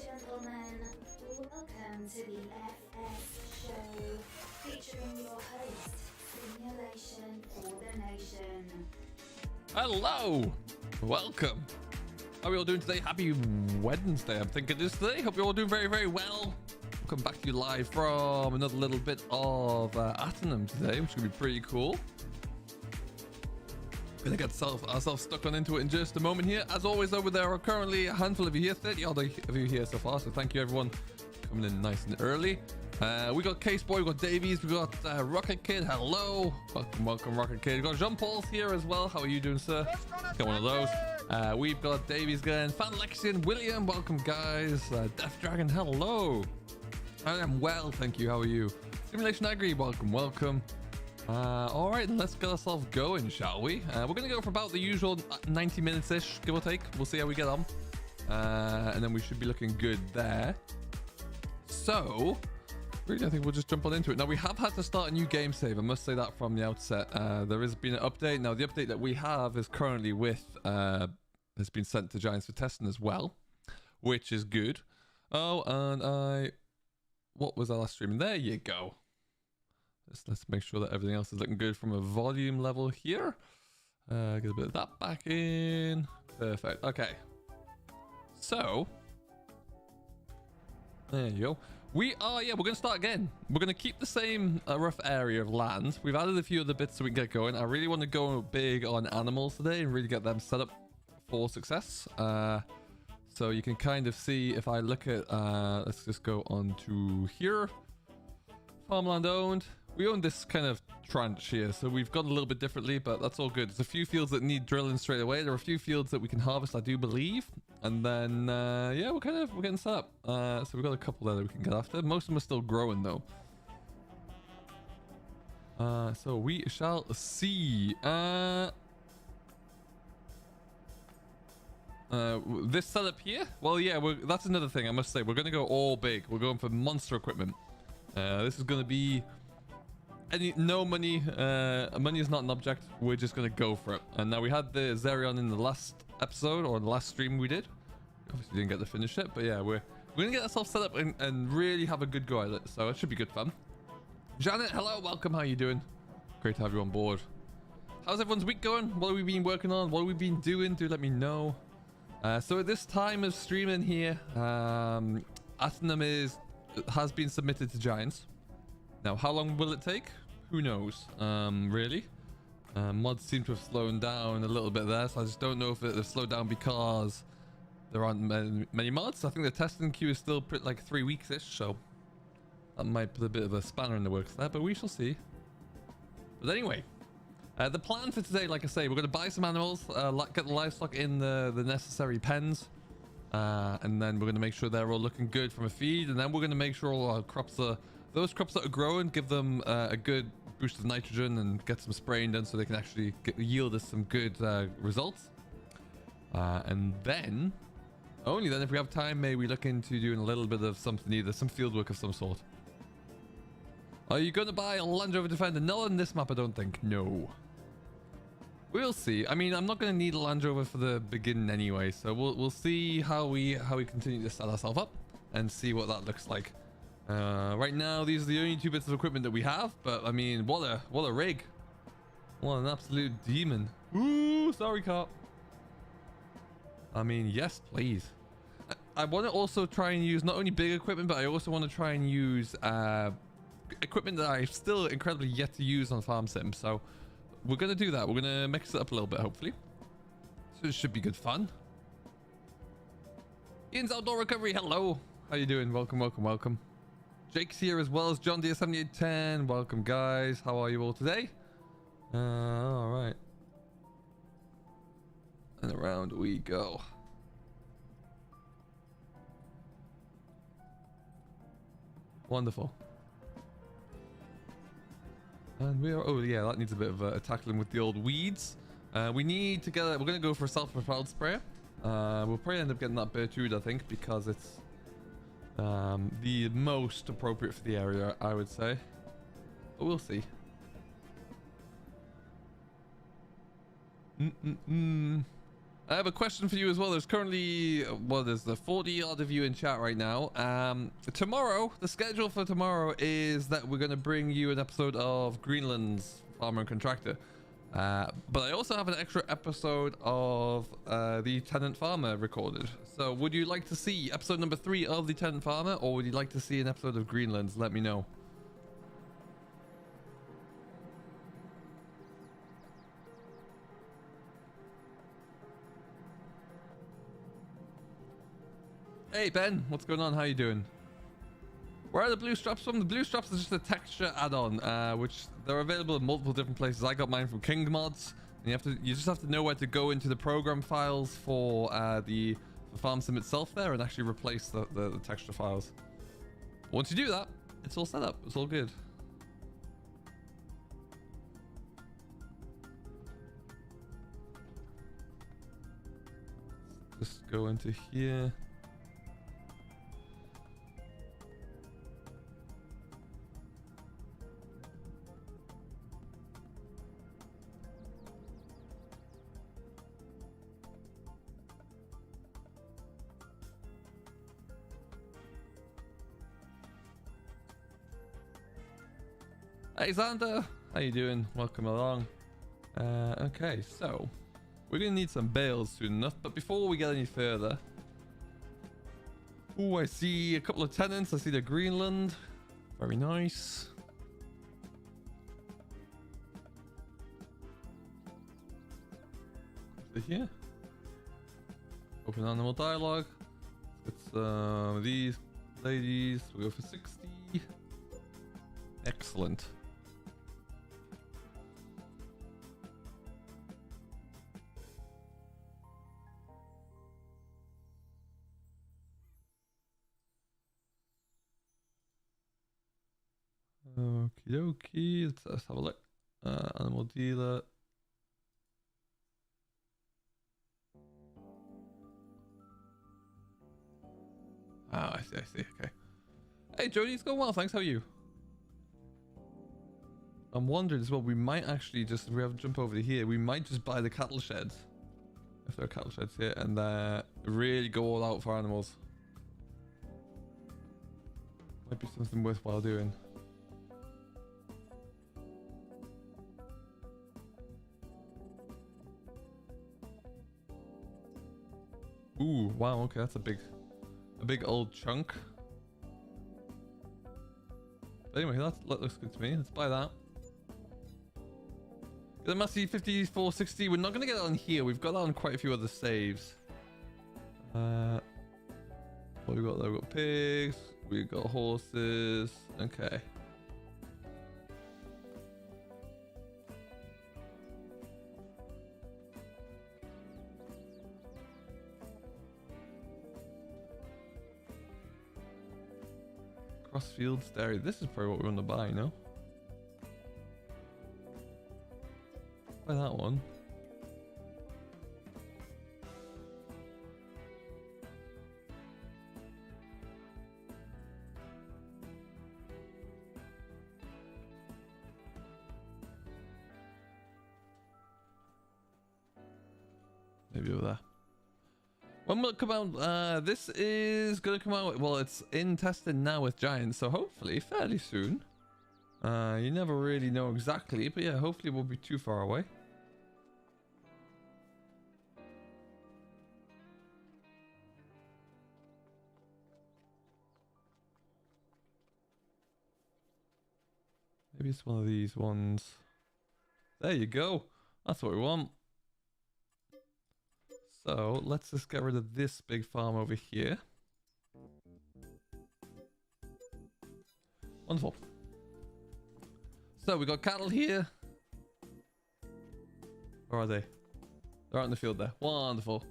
gentlemen, welcome to the FS show, featuring your host, Simulation for the Nation. Hello, welcome. How are we all doing today? Happy Wednesday, I'm thinking it is today. Hope you're all doing very, very well. Welcome back to you live from another little bit of Attingham today, which is going to be pretty cool. Gonna get ourselves stuck on into it in just a moment here. As always, over there are currently a handful of you here, 30 odd of you here so far, so thank you everyone coming in nice and early. We got Case Boy, we got Davies, we got Rocket Kid. Hello, welcome Rocket Kid. We got Jean Paul's here as well. How are you doing, sir? Got one of those. We've got Davies again, Fanlexian, William, welcome guys. Death Dragon, hello. I am well, thank you. How are you? Simulation Agri, welcome. All right, let's get ourselves going, shall we? We're gonna go for about the usual 90 minutes ish, give or take. We'll see how we get on, and then we should be looking good there. So really, I think we'll just jump on into it. Now, we have had to start a new game save, I must say that from the outset. There has been an update. Now, the update that we have is currently with has been sent to Giants for testing as well, which is good. Oh, and what was our last stream? There you go. Let's make sure that everything else is looking good from a volume level here. Get a bit of that back in. Perfect. Okay. So there you go. We're going to start again. We're going to keep the same rough area of land. We've added a few other bits so we can get going. I really want to go big on animals today and really get them set up for success. So you can kind of see if I look at, let's just go on to here. Farmland owned. We own this kind of tranche here, so we've gone a little bit differently, but that's all good. There's a few fields that need drilling straight away. There are a few fields that we can harvest, I do believe. And then, yeah, we're getting set up. So we've got a couple there that we can get after. Most of them are still growing, though. So we shall see. This setup here? Well, yeah, that's another thing I must say. We're going to go all big. We're going for monster equipment. This is going to be no money. Money is not an object. We're just going to go for it. And now we had the Zerion in the last episode or the last stream we did. Obviously didn't get to finish it, but yeah, we're going to get ourselves set up and really have a good go at it. So it should be good fun. Janet, hello, welcome. How are you doing? Great to have you on board. How's everyone's week going? What have we been working on? What have we been doing? Do let me know. So at this time of streaming here, Attingham has been submitted to Giants. Now, how long will it take? Who knows? Really? Mods seem to have slowed down a little bit there, so I just don't know if they've slowed down because there aren't many mods. I think the testing queue is still like 3 weeks-ish, so that might put a bit of a spanner in the works there, but we shall see. But anyway, the plan for today, like I say, we're going to buy some animals, get the livestock in the necessary pens, and then we're going to make sure they're all looking good from a feed, and then we're going to make sure all our crops are, those crops that are growing, give them a good boost of nitrogen and get some spraying done so they can actually yield us some good results. And then, only then if we have time, maybe we look into doing a little bit of something, either some field work of some sort. Are you going to buy a Land Rover Defender? No, on this map I don't think. No. We'll see. I mean, I'm not going to need a Land Rover for the beginning anyway, so we'll see how we continue to set ourselves up and see what that looks like. Right now, these are the only two bits of equipment that we have, but I mean, what a rig! What an absolute demon! Ooh, sorry, cop. I mean, yes, please. I want to also try and use not only big equipment, but I also want to try and use equipment that I still incredibly yet to use on Farm Sim. So we're gonna do that. We're gonna mix it up a little bit, hopefully. So it should be good fun. Ian's Outdoor Recovery, hello. How you doing? Welcome, welcome, welcome. Jake's here as well as John Deere 7810. Welcome, guys. How are you all today? All right. And around we go. Wonderful. And we are, oh yeah, that needs a bit of tackling with the old weeds. We need to get, we're going to go for a self-propelled sprayer. We'll probably end up getting that Bertude, I think, because it's the most appropriate for the area, I would say. But we'll see. I have a question for you as well. There's currently, well, there's the 40 odd of you in chat right now. Tomorrow, the schedule for tomorrow is that we're going to bring you an episode of Greenland's Farmer and Contractor. But I also have an extra episode of the Tenant Farmer recorded. So would you like to see episode number 3 of the Tenant Farmer, or would you like to see an episode of Greenland's? Let me know. Hey Ben, what's going on? How you doing? Where are the blue straps from? The blue straps is just a texture add-on, which they're available in multiple different places. I got mine from King Mods, and you just have to know where to go into the program files for the farm sim itself there, and actually replace the texture files. Once you do that, it's all set up. It's all good. Just go into here. Hey Xander, how you doing? Welcome along. Okay, so we're gonna need some bales soon enough, but before we get any further, oh, I see a couple of tenants. I see the Greenland, very nice. Here, open animal dialogue. Let's get some of these ladies. We'll go for 60. Excellent. Okie dokie, let's have a look. Animal dealer. Ah, I see, okay. Hey Jody, it's going well, thanks, how are you? I'm wondering as well, we might actually just, if we have to jump over to here, we might just buy the cattle sheds. If there are cattle sheds here, and really go all out for animals. Might be something worthwhile doing. Ooh, wow, okay, that's a big old chunk. But anyway, that looks good to me. Let's buy that. The Massey 5460, we're not going to get that on here. We've got that on quite a few other saves. What we got there? We've got pigs, we've got horses. Okay. Crossfields Dairy. This is probably what we want to buy, no? Buy that one. Maybe over there. When will it come out? This is gonna come out, well, it's in testing now with Giants, so hopefully fairly soon. You never really know exactly, but yeah, hopefully it won't be too far away. Maybe it's one of these ones. There you go. That's what we want. So let's just get rid of this big farm over here. Wonderful. So we got cattle here. Where are they? They're out in the field there. Wonderful.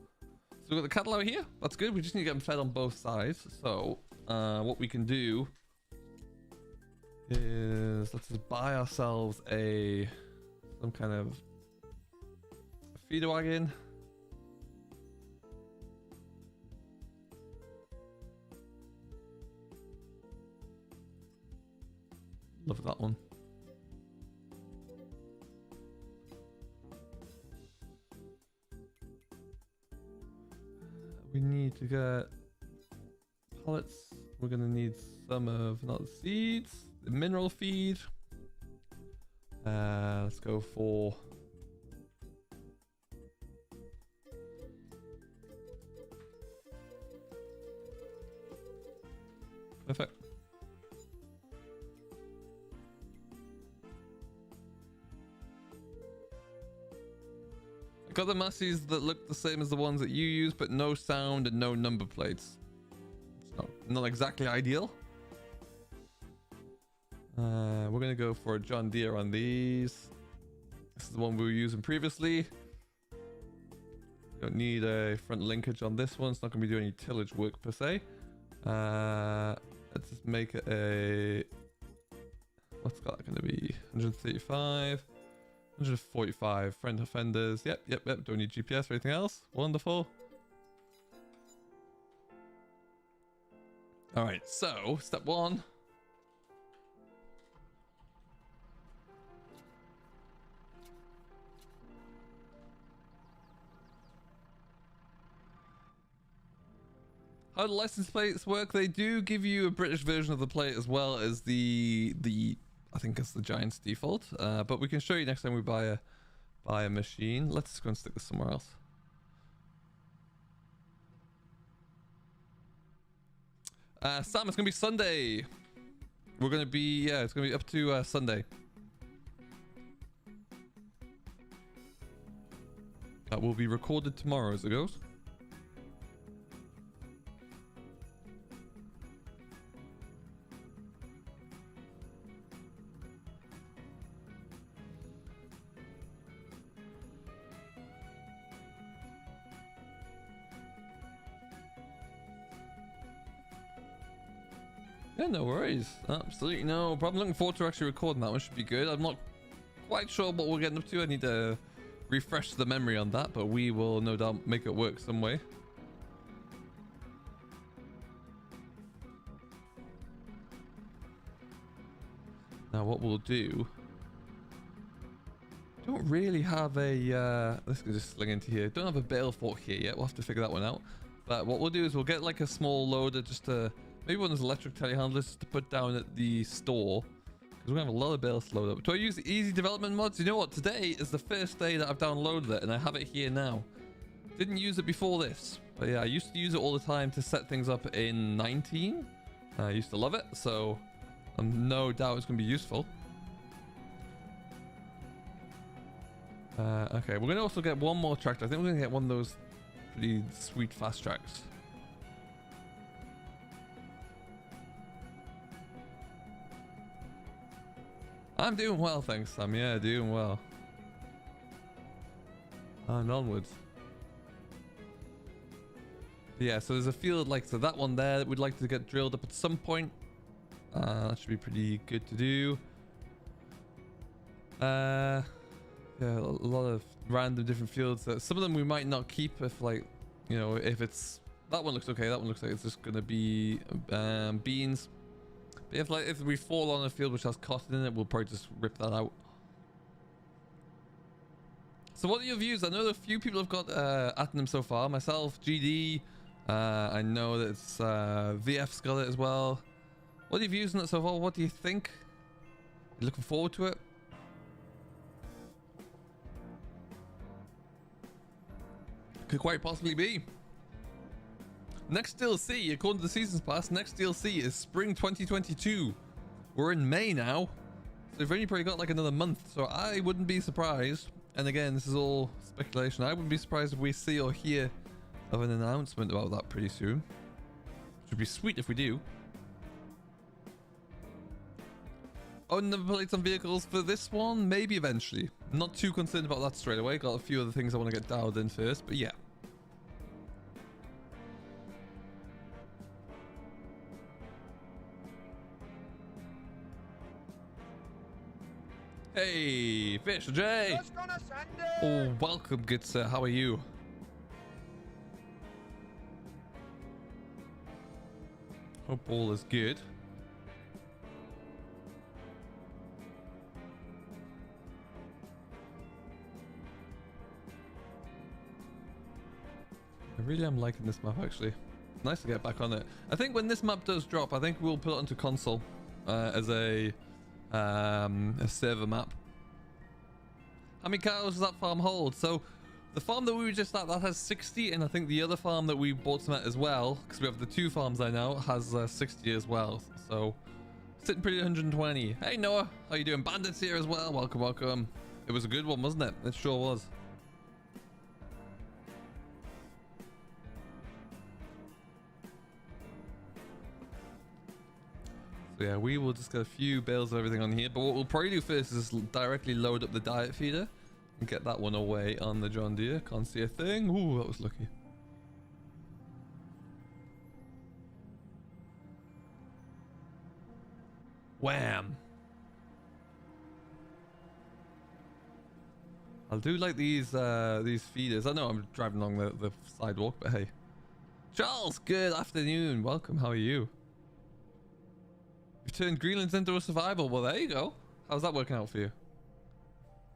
So we got the cattle out here. That's good. We just need to get them fed on both sides. So what we can do is let's just buy ourselves some kind of feeder wagon. Love that one. to get pellets, we're gonna need some of not the seeds, the mineral feed. Let's go for perfect. I got the massies that look the same as the ones that you use, but no sound and no number plates. It's not exactly ideal. We're gonna go for a John Deere on these. This is the one we were using previously. Don't need a front linkage on this one. It's not gonna be doing any tillage work per se. Let's just make it a, what's that gonna be? 135, 145 friend offenders. Yep. Don't need GPS or anything else. Wonderful. All right, so step one. How do license plates work? They do give you a British version of the plate as well as the I think it's the Giants default. But we can show you next time we buy a machine. Let's just go and stick this somewhere else. Sam, it's gonna be Sunday. We're gonna be, yeah, it's gonna be up to Sunday. That will be recorded tomorrow as it goes. Yeah, no worries. Absolutely no problem. Looking forward to actually recording that one. Should be good. I'm not quite sure what we're getting up to. I need to refresh the memory on that, but we will no doubt make it work some way. Now what we'll do, don't really have a let's just sling into here. Don't have a bale fork here yet. We'll have to figure that one out. But what we'll do is we'll get like a small loader, just to maybe one of those electric telehandlers to put down at the store, because we're gonna have a lot of bales to load up. Do I use the easy development mods? You know what, today is the first day that I've downloaded it and I have it here now. Didn't use it before this, but yeah, I used to use it all the time to set things up in 19. I used to love it, so I'm no doubt it's gonna be useful. Okay, we're gonna also get one more tractor. I think we're gonna get one of those pretty sweet fast tracks. I'm doing well, thanks, Sam. Yeah, doing well. And onwards. Yeah, so there's a field like so that one there that we'd like to get drilled up at some point. That should be pretty good to do. Yeah, a lot of random different fields. Some of them we might not keep if, like, you know, if it's that one looks okay. That one looks like it's just gonna be beans. If we fall on a field which has cotton in it, we'll probably just rip that out. So what are your views? I know that a few people have got Attingham so far. Myself, GD. I know that it's VF's got it as well. What are your views on it so far? What do you think? You looking forward to it? Could quite possibly be. Next DLC, according to the Seasons Pass, next DLC is Spring 2022. We're in May now, so we've only probably got like another month, so I wouldn't be surprised, and again, this is all speculation, I wouldn't be surprised if we see or hear of an announcement about that pretty soon. Which would be sweet if we do. Oh, number plates on vehicles for this one? Maybe eventually. Not too concerned about that straight away, got a few other things I want to get dialed in first, but yeah. Hey, Fish J! Oh, welcome, good sir. How are you? Hope all is good. I really am liking this map, actually. nice to get back on it. I think when this map does drop, I think we'll put it onto console as a server map. How many cows does that farm hold? So the farm that we were just at, that has 60, and I think the other farm that we bought some at as well, because we have the 2 farms there now, has 60 as well. So sitting pretty at 120. Hey Noah, how you doing? Bandits here as well. Welcome, welcome. It was a good one, wasn't it? It sure was. So yeah, we will just get a few bales of everything on here, but what we'll probably do first is directly load up the diet feeder and get that one away on the John Deere. Can't see a thing. Ooh, that was lucky. Wham! I do like these feeders. I know I'm driving along the sidewalk, but hey. Charles, good afternoon. Welcome. How are you? You've turned Greenland into a survival. Well, there you go. How's that working out for you?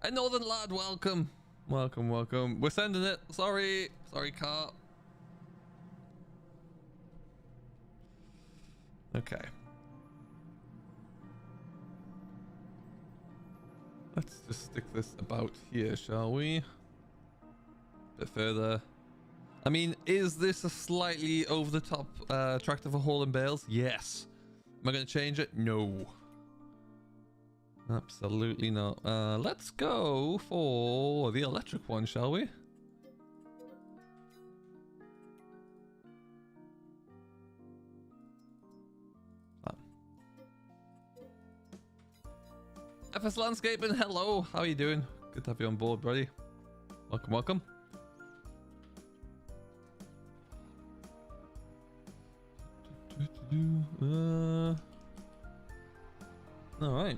Hey, Northern lad, welcome. Welcome, welcome. We're sending it. Sorry. Sorry, car. Okay. Let's just stick this about here, shall we? A bit further. I mean, is this a slightly over-the-top tractor for hauling bales? Yes. Am I going to change it? No. Absolutely not. Let's go for the electric one, shall we? FS Landscaping, hello. How are you doing? Good to have you on board, buddy. Welcome, welcome. All right.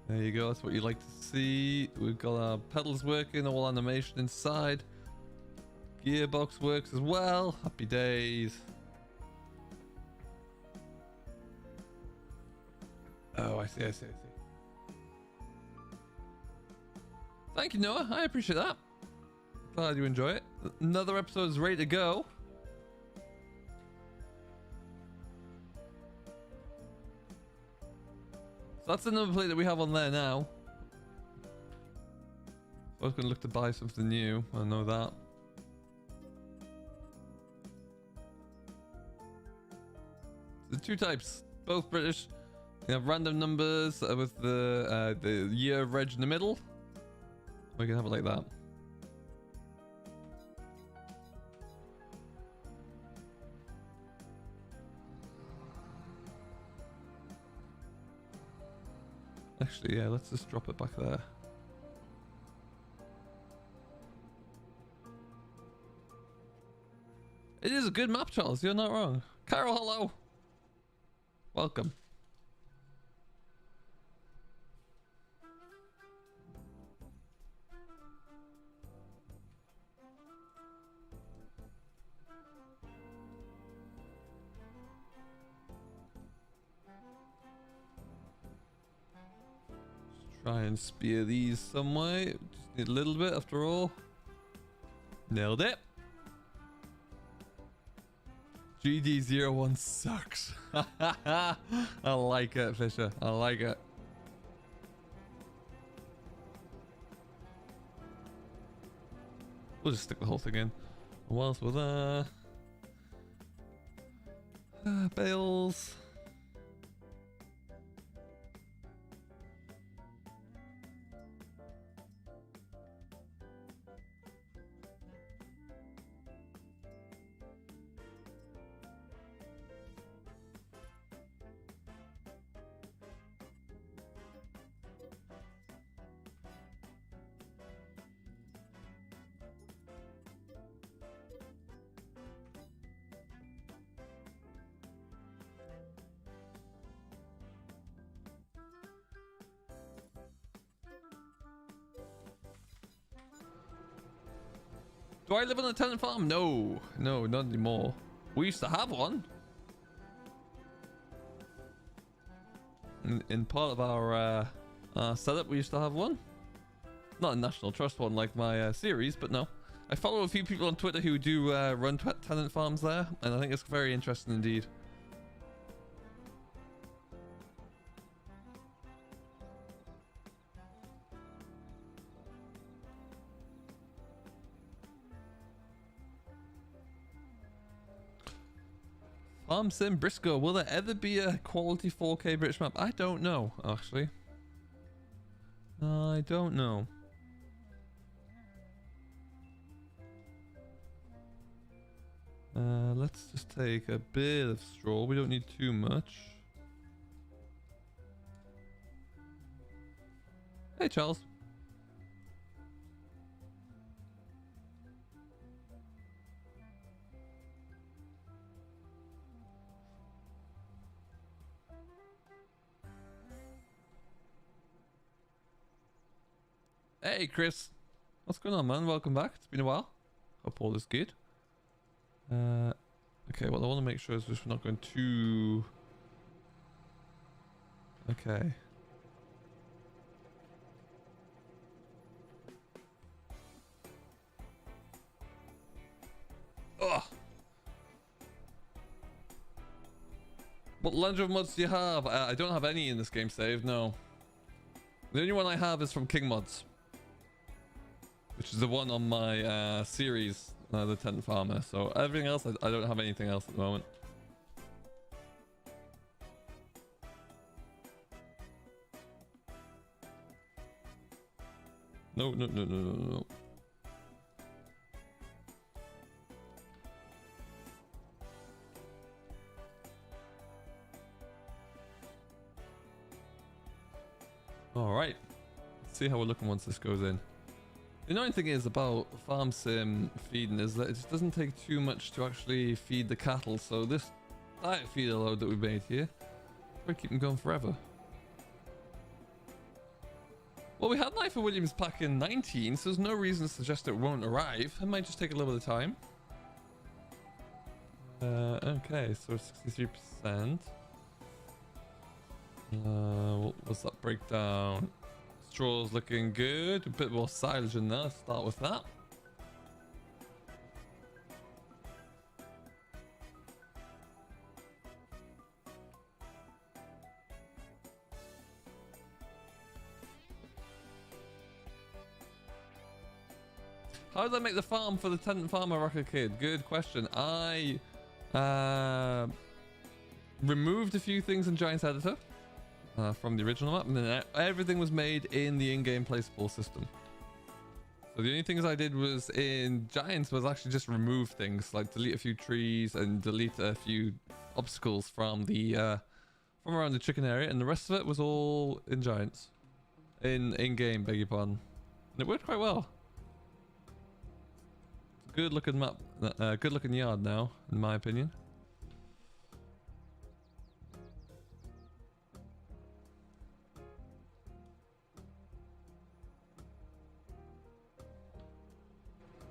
There you go. That's what you like to see. We've got our pedals working, all animation inside. Gearbox works as well. Happy days. Oh, I see, I see, I see. Thank you, Noah. I appreciate that. Glad you enjoy it. Another episode is ready to go. So that's the number plate that we have on there now. I was going to look to buy something new. I know that. The 2 types, both British. You have random numbers with the year of reg in the middle. We can have it like that. Actually, yeah, let's just drop it back there. It is a good map, Charles. You're not wrong. Carol, hello. Welcome. Let's try and spear these some way. Just need a little bit after all. Nailed it. GD01 sucks. I like it, Fisher. I like it. We'll just stick the whole thing in. Whilst we're there. Bales. Do I live on a tenant farm? No, no, not anymore. We used to have one. In part of our setup. We used to have one. Not a National Trust one like my series, but no. I follow a few people on Twitter who do run tenant farms there, and I think it's very interesting indeed. Farm Sim Briscoe, will there ever be a quality 4K British map? I don't know, actually. I don't know. Let's just take a bit of straw. We don't need too much. Hey, Charles. Hey, Chris. What's going on, man? Welcome back. It's been a while. Hope all is good. Okay, what I want to make sure is just we're not going too... Okay. Ugh. What Land Rover mods do you have? I don't have any in this game saved, no. The only one I have is from King Mods, which is the one on my series, the Tent Farmer. So everything else, I don't have anything else at the moment. No. All right, let's see how we're looking once this goes in. The annoying thing is about farm sim feeding is that it just doesn't take too much to actually feed the cattle. So this diet feeder load that we made here, we'll keep them going forever. Well, we had Knife for Williams back in 19, so there's no reason to suggest it won't arrive. It might just take a little bit of time. Okay, so 63%. What's that breakdown? Straw's looking good. A bit more silage in there. Let's start with that. How did I make the farm for the Tenant Farmer Rocket Kid? Good question. I removed a few things in Giants Editor from the original map, and then everything was made in the in-game placeable system. So the only things I did was in Giants was actually just remove things, like delete a few trees and delete a few obstacles from the from around the chicken area, and the rest of it was all in Giants, in-game, beg your pardon, and it worked quite well. Good looking map, good looking yard now, in my opinion.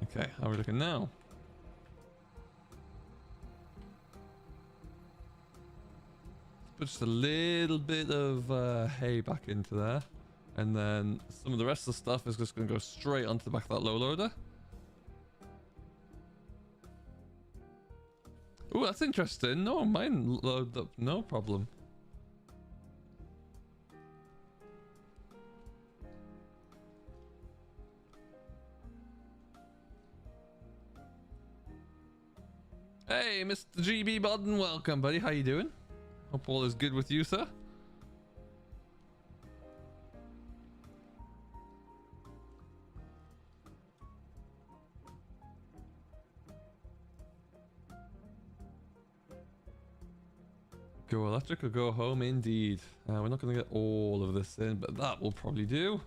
Okay, how are we looking now? Let's put just a little bit of hay back into there, and then some of the rest of the stuff is just going to go straight onto the back of that low loader. Oh, that's interesting. No, mine loaded up, no problem. Hey, Mr. GB Bodden, welcome, buddy. How you doing? Hope all is good with you, sir. Go electric or go home, indeed. We're not going to get all of this in, but that will probably do.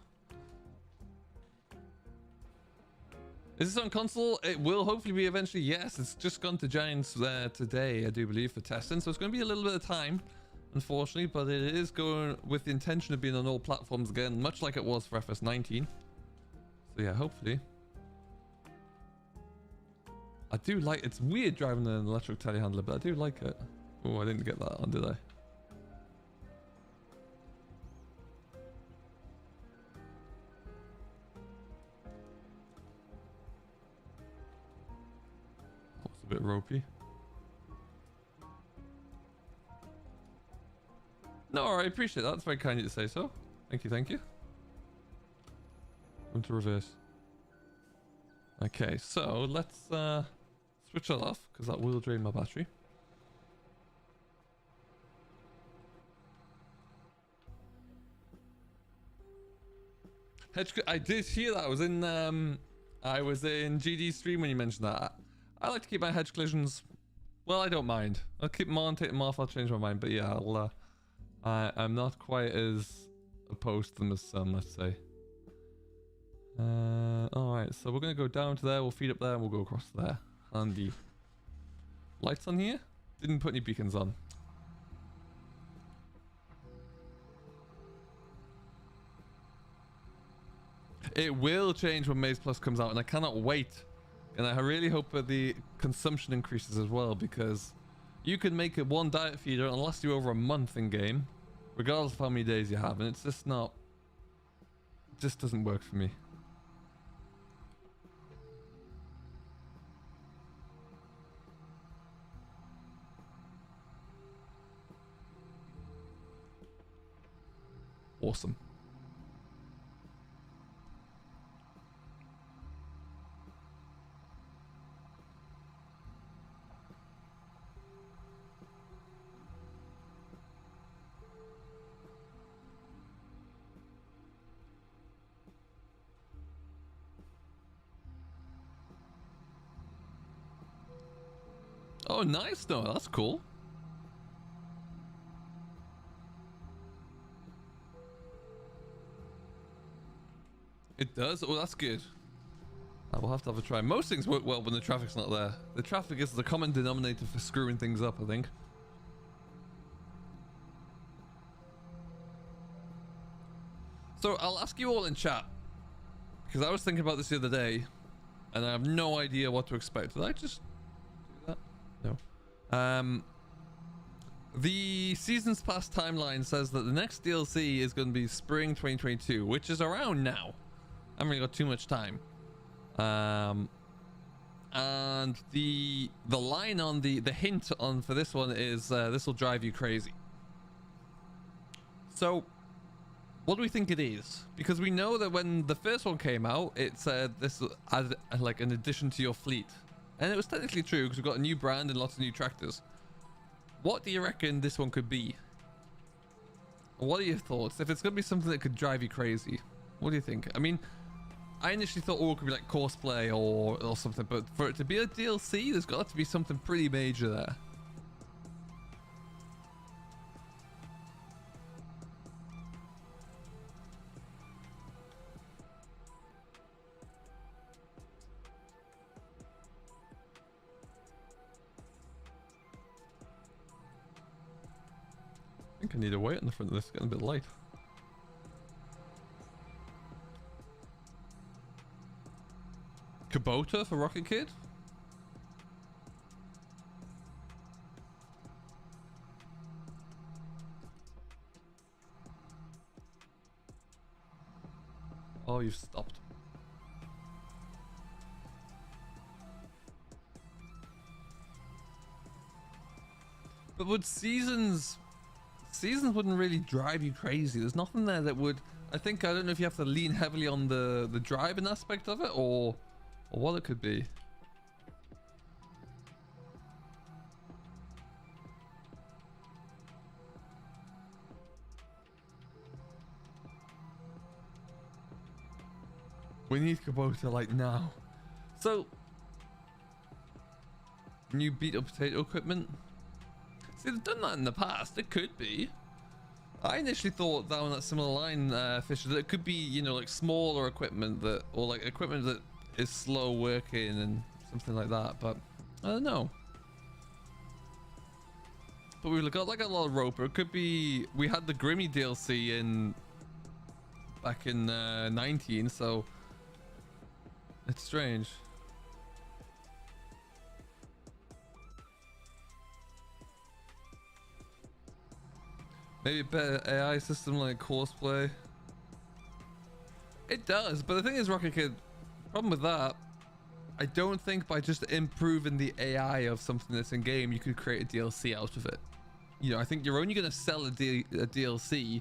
Is this on console? It will hopefully be eventually, yes. It's just gone to Giants there today, I do believe, for testing. So it's going to be a little bit of time, unfortunately, but it is going with the intention of being on all platforms again, much like it was for FS19. So yeah, hopefully. I do like, it's weird driving an electric telehandler, but I do like it. Oh, I didn't get that on, did I? bit ropey. No, I appreciate that. That's very kind of you to say so. Thank you, thank you. Going to reverse. Okay, so let's switch that off because that will drain my battery. I did hear that. I was in GD's stream when you mentioned that. I like to keep my hedge collisions. Well, I don't mind. I'll keep them on, take them off. I'll change my mind. But yeah, I'm not quite as opposed to them as some, let's say. Alright, so we're going to go down to there. We'll feed up there and we'll go across there. Handy. Lights on here? Didn't put any beacons on. It will change when Maze Plus comes out, and I cannot wait. And I really hope that the consumption increases as well, because you can make it one diet feeder and last you over a month in game, regardless of how many days you have, and it's just not. It just doesn't work for me. Awesome. Oh, nice. No, that's cool. It does? Oh, that's good. I will have to have a try. Most things work well when the traffic's not there. The traffic is the common denominator for screwing things up, I think. So I'll ask you all in chat, because I was thinking about this the other day, and I have no idea what to expect. Did I just do that? No. The Seasons Pass timeline says that the next DLC is going to be spring 2022, which is around now. I haven't really got too much time. And the line on the hint on for this one is this will drive you crazy. So what do we think it is? Because we know that when the first one came out, it said this will add like an addition to your fleet, and it was technically true because we've got a new brand and lots of new tractors. What do you reckon this one could be? What are your thoughts? If it's going to be something that could drive you crazy, what do you think? I mean, I initially thought it could be like Courseplay or something, but for it to be a DLC, there's got to be something pretty major there. I think I need a weight on the front of this, it's getting a bit light. Kubota for Rocket Kid? Oh, you've stopped. But would seasons wouldn't really drive you crazy. There's nothing there that would. I don't know if you have to lean heavily on the driving aspect of it or what it could be. We need Kubota like now. So new beat up potato equipment. See, they've done that in the past. It could be. I initially thought down that similar line, Fisher, that it could be, you know, like smaller equipment that, or like equipment that is slow working and something like that. But I don't know. But we've got like a lot of roper. It could be. We had the Grimmy DLC back in 19, so it's strange. Maybe a better AI system like Courseplay. It does, but the thing is, Rocket Kid, problem with that I don't think by just improving the AI of something that's in game, you could create a DLC out of it. You know, I think you're only going to sell a DLC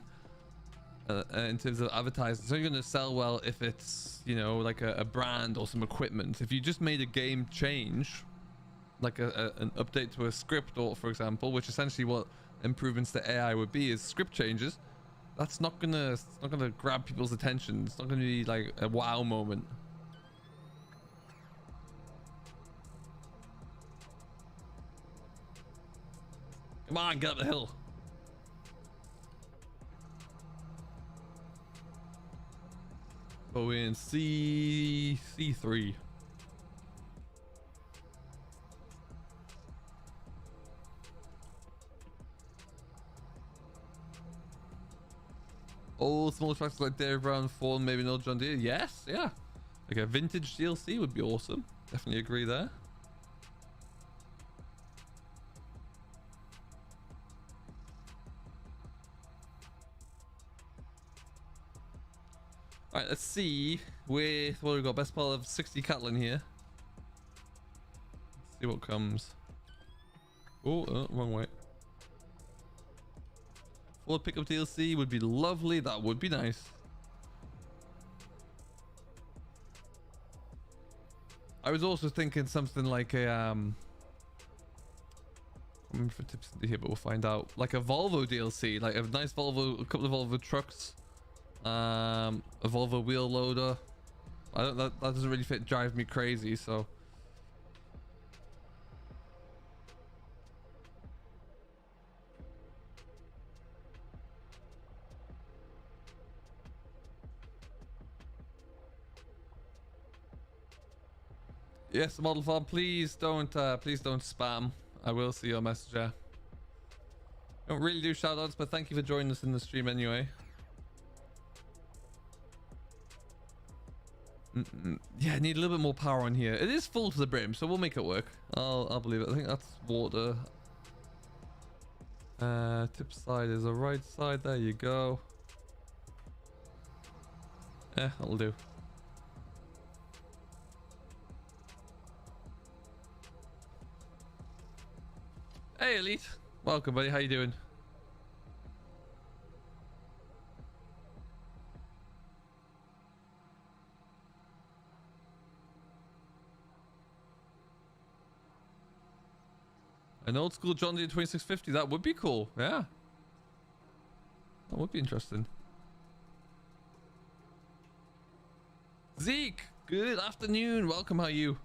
in terms of advertising. It's only going to sell well if it's, you know, like a brand or some equipment. If you just made a game change, like an update to a script, or for example, which essentially what improvements to AI would be, is script changes. That's not gonna grab people's attention. It's not gonna be like a wow moment. Come on, get up the hill. Go in C3. Old small tracks like Dave Brown, Ford, maybe no John Deere. Yes, yeah. Like a vintage DLC would be awesome. Definitely agree there. All right, let's see with what we've got. Best part of 60 cattle in here. Let's see what comes. Oh, wrong way. Full pickup DLC would be lovely. That would be nice. I was also thinking something like a I'm for tips into here, but we'll find out. Like a Volvo DLC, like a nice Volvo, a couple of Volvo trucks, a Volvo wheel loader. I don't. That doesn't really fit. Drive me crazy. So. Yes, Model Farm, please don't spam. I will see your message there. Don't really do shoutouts, but thank you for joining us in the stream anyway. Yeah, I need a little bit more power on here. It is full to the brim, so we'll make it work. I'll believe it. I think that's water. Tip side is the right side. There you go. Yeah, that'll do. Hey Elite, welcome buddy, how you doing? An old school John Deere 2650, that would be cool, yeah. That would be interesting. Zeke, good afternoon, welcome, how are you?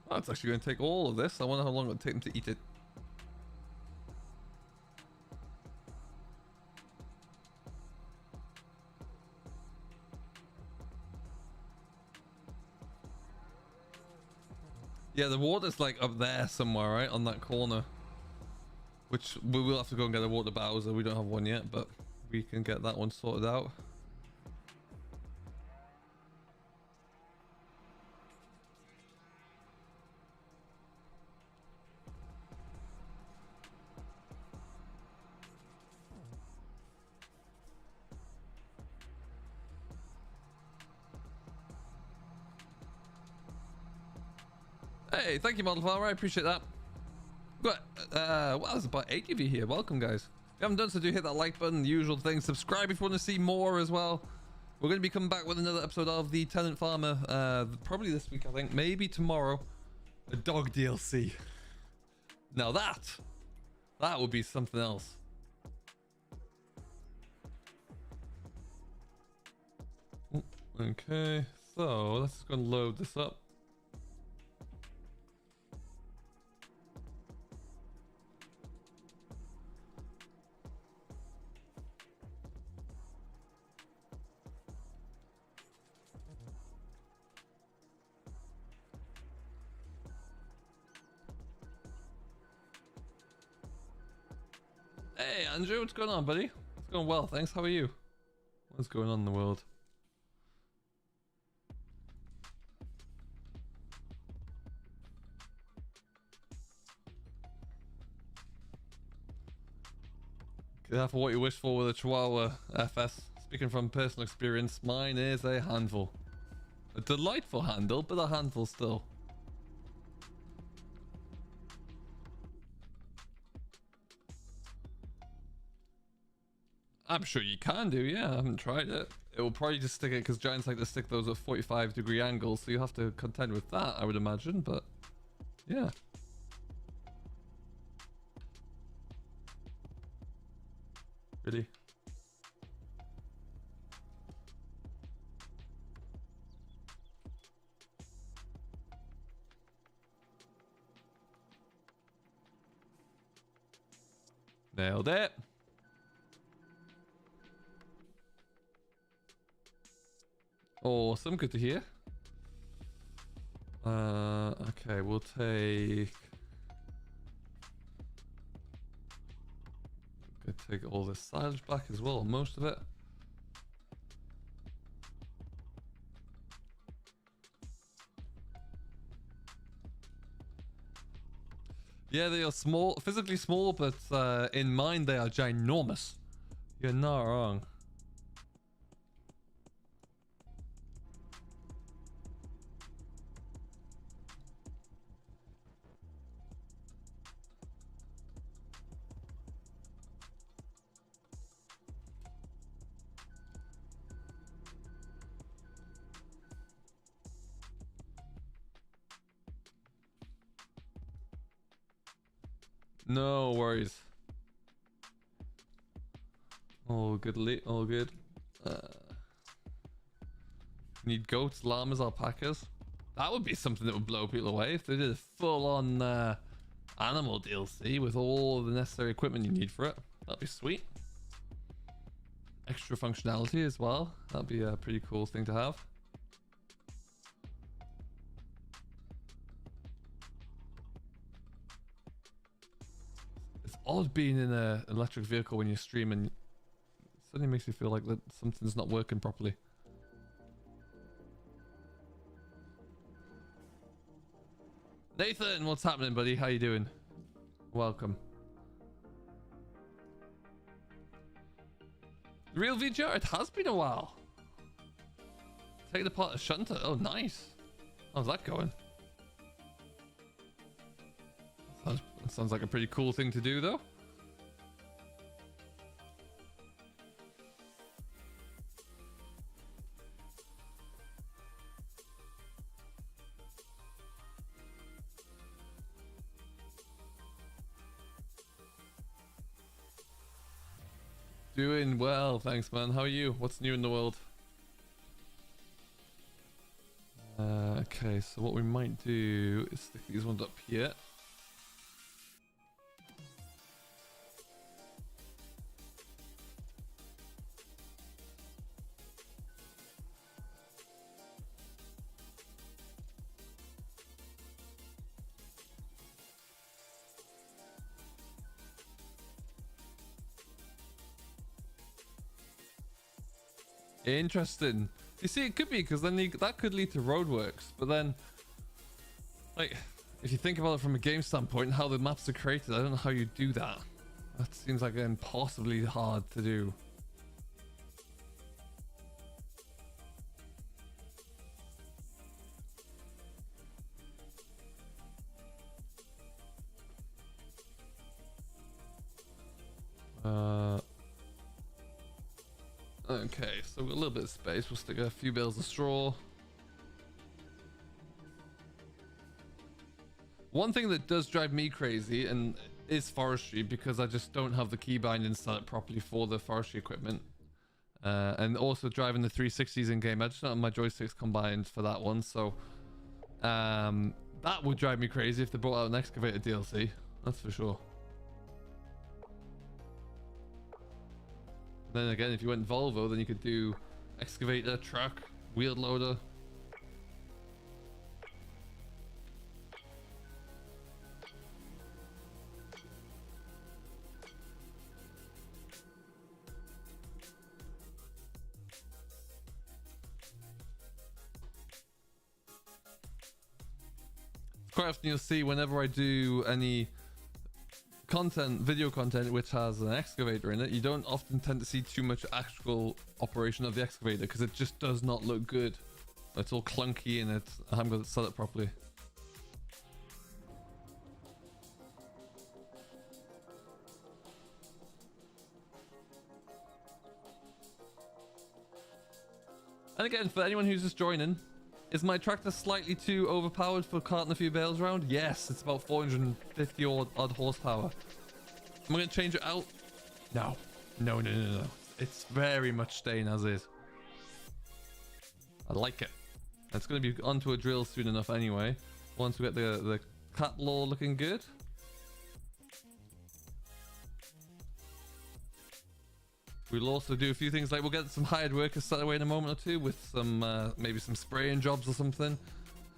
Oh, it's actually going to take all of this. I wonder how long it would take them to eat it. Yeah, the water's like up there somewhere, right? On that corner. Which we will have to go and get a water bowser. We don't have one yet, but we can get that one sorted out. Hey, thank you, Model Farmer. I appreciate that. But well, there's about 8 of you here. Welcome, guys. If you haven't done so, do hit that like button, the usual thing. Subscribe if you want to see more as well. We're going to be coming back with another episode of the Tenant Farmer, probably this week, I think. Maybe tomorrow. A dog DLC. Now that would be something else. Okay, so let's just go and load this up. Hey Andrew, what's going on, buddy? It's going well, thanks. How are you? What's going on in the world? Careful what you wish for with a Chihuahua FS. Speaking from personal experience, mine is a handful. A delightful handle, but a handful still. I'm sure you can do, yeah. I haven't tried it. It will probably just stick it because Giants like to stick those at 45-degree angles, so you have to contend with that, I would imagine, but yeah. Really? Nailed it. Awesome, good to hear. Okay, we'll take... Gonna take all this silage back as well, most of it. Yeah, they are small, physically small, but in mind they are ginormous. You're not wrong. No worries. All good, all good. Need goats, llamas, alpacas. That would be something that would blow people away if they did a full-on animal DLC with all the necessary equipment you need for it. That'd be sweet. Extra functionality as well. That'd be a pretty cool thing to have. It's odd being in an electric vehicle when you're streaming. It suddenly makes you feel like that something's not working properly. Nathan, what's happening, buddy? How you doing? Welcome. Real VGR, it has been a while. Taking apart a shunter. Oh, nice. How's that going? That sounds like a pretty cool thing to do, though. Doing well, thanks, man. How are you? What's new in the world? Okay, so what we might do is stick these ones up here. Interesting. You see, it could be because then that could lead to roadworks. But then, like, if you think about it from a game standpoint, how the maps are created, I don't know how you do that. That seems like impossibly hard to do. Okay, so we've got a little bit of space. We'll stick a few bales of straw. One thing that does drive me crazy and is forestry, because I just don't have the key bindings set up properly for the forestry equipment. And also driving the 360s in game. I just don't have my joysticks combined for that one, so that would drive me crazy if they brought out an excavator DLC. That's for sure. Then again, if you went Volvo, then you could do excavator, truck, wheel loader. Quite often you'll see whenever I do any content, video content, which has an excavator in it, you don't often tend to see too much actual operation of the excavator because it just does not look good. It's all clunky and I haven't got it set up properly. And again, for anyone who's just joining, is my tractor slightly too overpowered for carting a few bales around? Yes, it's about 450 odd horsepower. Am I going to change it out? No. No. It's very much staying as is. I like it. It's going to be onto a drill soon enough anyway. Once we get the cattle all looking good. We'll also do a few things like we'll get some hired workers set away in a moment or two with some maybe some spraying jobs or something.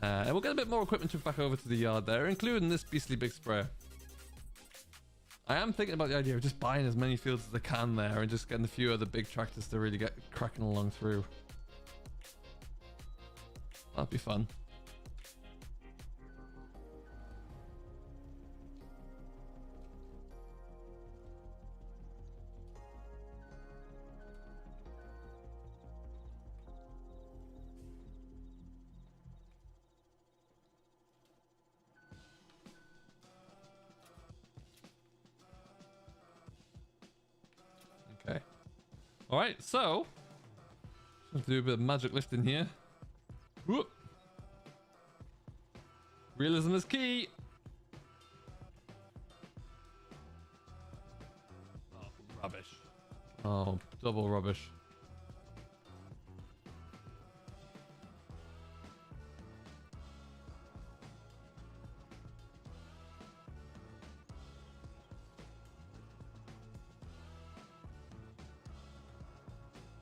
And we'll get a bit more equipment took back over to the yard there, including this beastly big sprayer. I am thinking about the idea of just buying as many fields as I can there and just getting a few other big tractors to really get cracking along through. That'd be fun. Okay. All right, so let's do a bit of magic lifting here. Whoop. Realism is key. Oh, rubbish. Oh, double rubbish.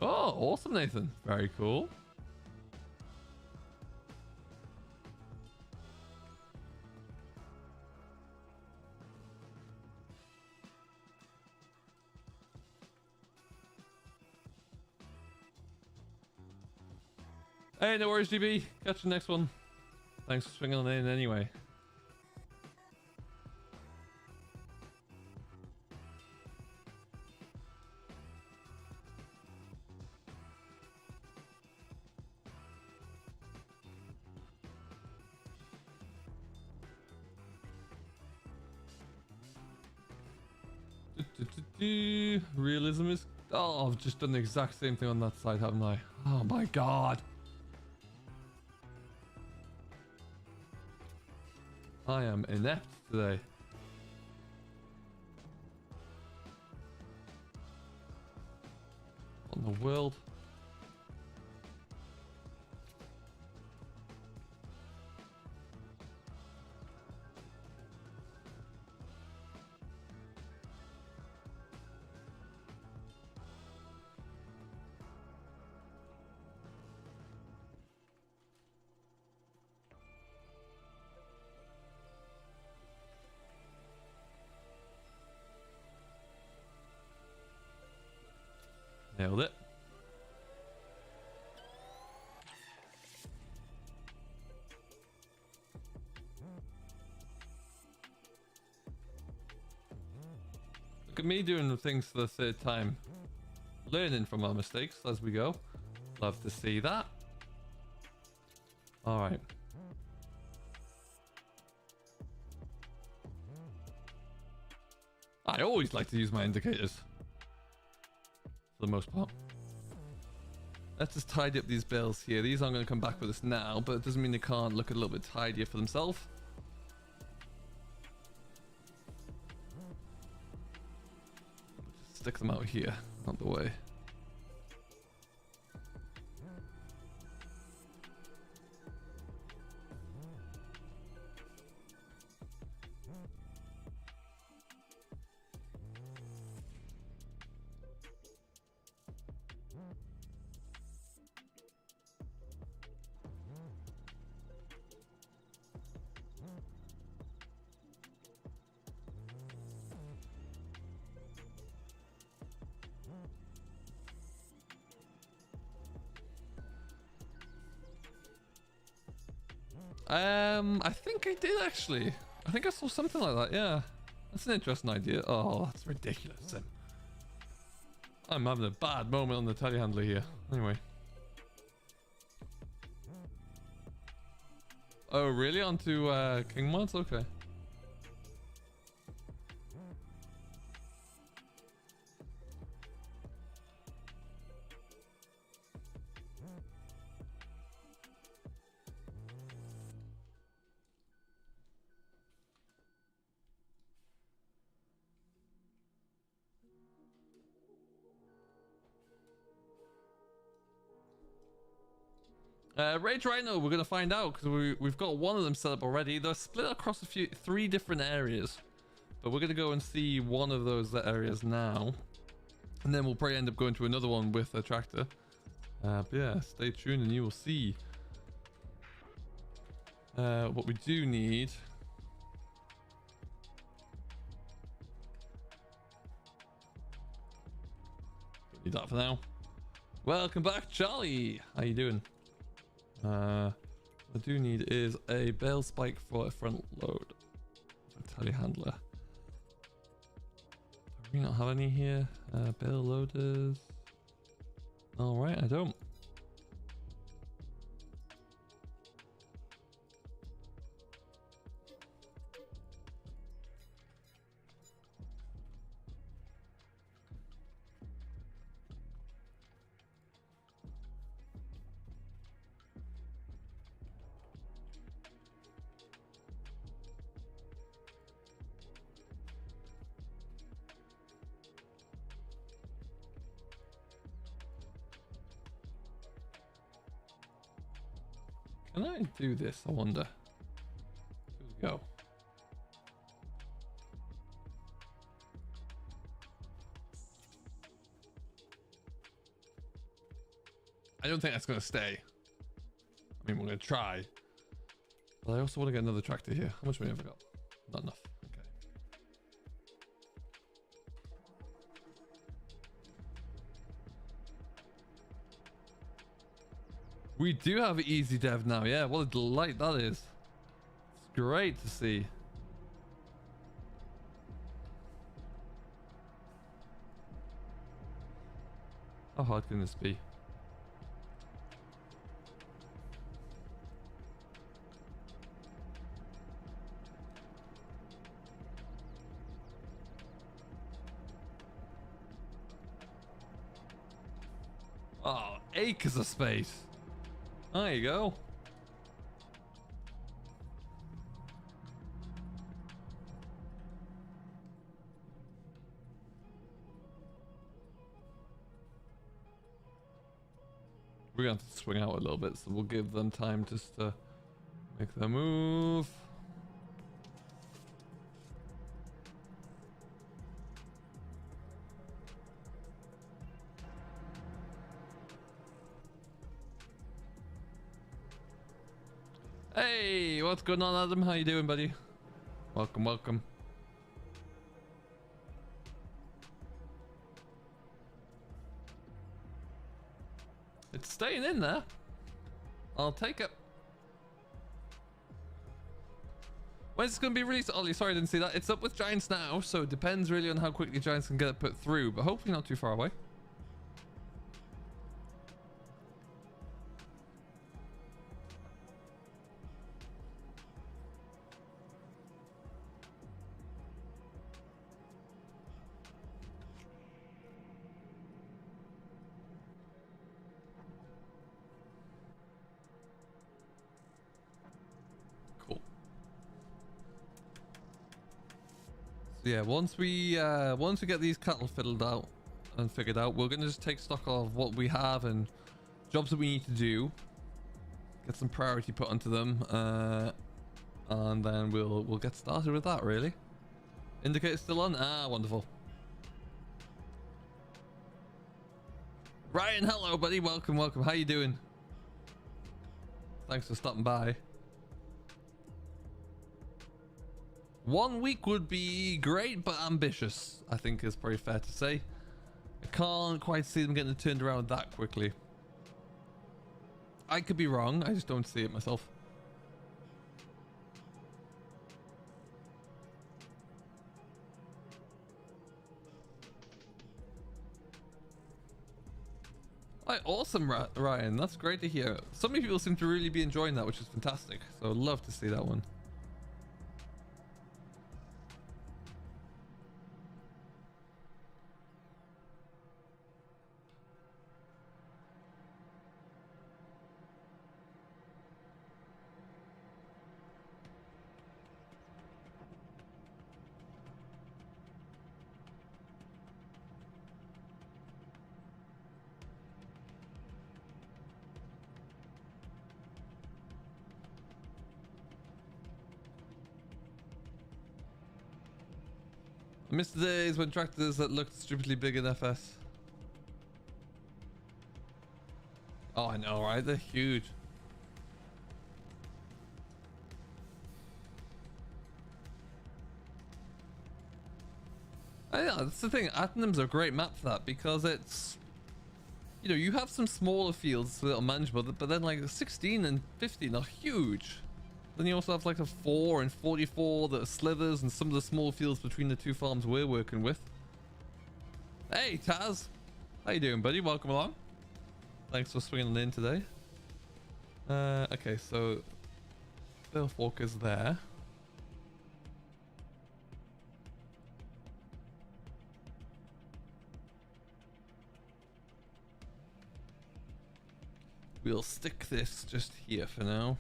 Oh, awesome, Nathan. Very cool. Hey, no worries, GB. Catch you next one. Thanks for swinging on in anyway. Realism is... Oh, I've just done the exact same thing on that side, haven't I? Oh my god. I am inept today. What in the world? Nailed it. Look at me doing the things for the third time. Learning from our mistakes as we go. Love to see that. All right. I always like to use my indicators. For the most part. Let's just tidy up these bales here. These aren't going to come back with us now, but it doesn't mean they can't look a little bit tidier for themselves. Stick them out here, out the way. I think I did actually. I think I saw something like that, yeah. That's an interesting idea. Oh, that's ridiculous, Sim. I'm having a bad moment on the telehandler here. Anyway. Oh, really? Onto King mods? Okay. Rage Rhino, we're gonna find out because we've got one of them set up already. They're split across three different areas, but we're gonna go and see one of those areas now, and then we'll probably end up going to another one with a tractor. But yeah, stay tuned and you will see. What we do need. Don't need that for now. Welcome back, Charlie. How you doing? What I do need is a bale spike for a front load. A telehandler. Do we not have any here? Bale loaders. Alright, I don't. Can I do this? I wonder. Here we go. I don't think that's going to stay. I mean, we're going to try. But I also want to get another tractor here. How much money have I got? Not enough. Okay. We do have easy dev now. Yeah, what a delight that is. It's great to see. How hard can this be? Oh, acres of space. There you go. We're going to have to swing out a little bit, so we'll give them time just to make their move. Hey, what's going on, Adam? How you doing, buddy? Welcome, welcome. It's staying in there. I'll take it. When's it going to be released? Ollie, sorry, I didn't see that. It's up with Giants now, so it depends really on how quickly Giants can get it put through, but hopefully not too far away. Yeah, once we get these cattle fiddled out and figured out, we're gonna just take stock of what we have and jobs that we need to do, get some priority put onto them, and then we'll get started with that. Really, indicator still on. Ah, wonderful. Ryan, hello, buddy. Welcome, welcome. How you doing? Thanks for stopping by. 1 week would be great, but ambitious, I think is probably fair to say. I can't quite see them getting it turned around that quickly. I could be wrong, I just don't see it myself. Right, awesome, Ryan. That's great to hear. So many people seem to really be enjoying that, which is fantastic. So I'd love to see that one. I miss the days when tractors that looked stupidly big in FS. Oh, I know, right? They're huge. Yeah, that's the thing. Attingham's a great map for that because it's, you know, you have some smaller fields that are manageable, but then like 16 and 15 are huge. Then you also have like a 4 and 44 that are slithers and some of the small fields between the two farms we're working with. Hey, Taz. How you doing, buddy? Welcome along. Thanks for swinging in today. Okay, so Bill Fork is there. We'll stick this just here for now.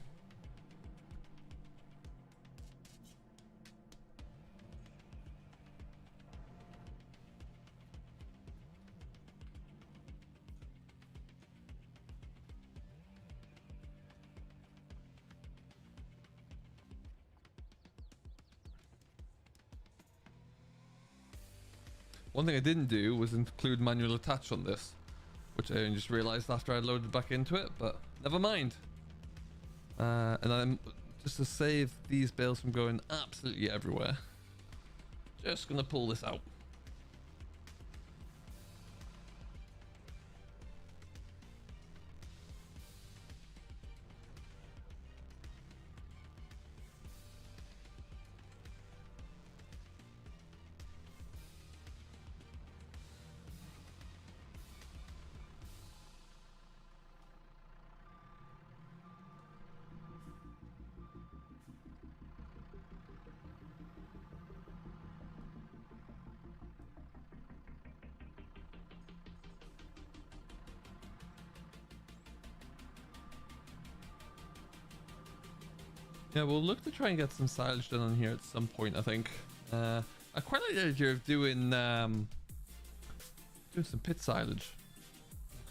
One thing I didn't do was include manual attach on this, which I only just realized after I loaded back into it, but never mind. And I'm just to save these bales from going absolutely everywhere, just gonna pull this out. Yeah, we'll look to try and get some silage done on here at some point, I think. I quite like the idea of doing some pit silage.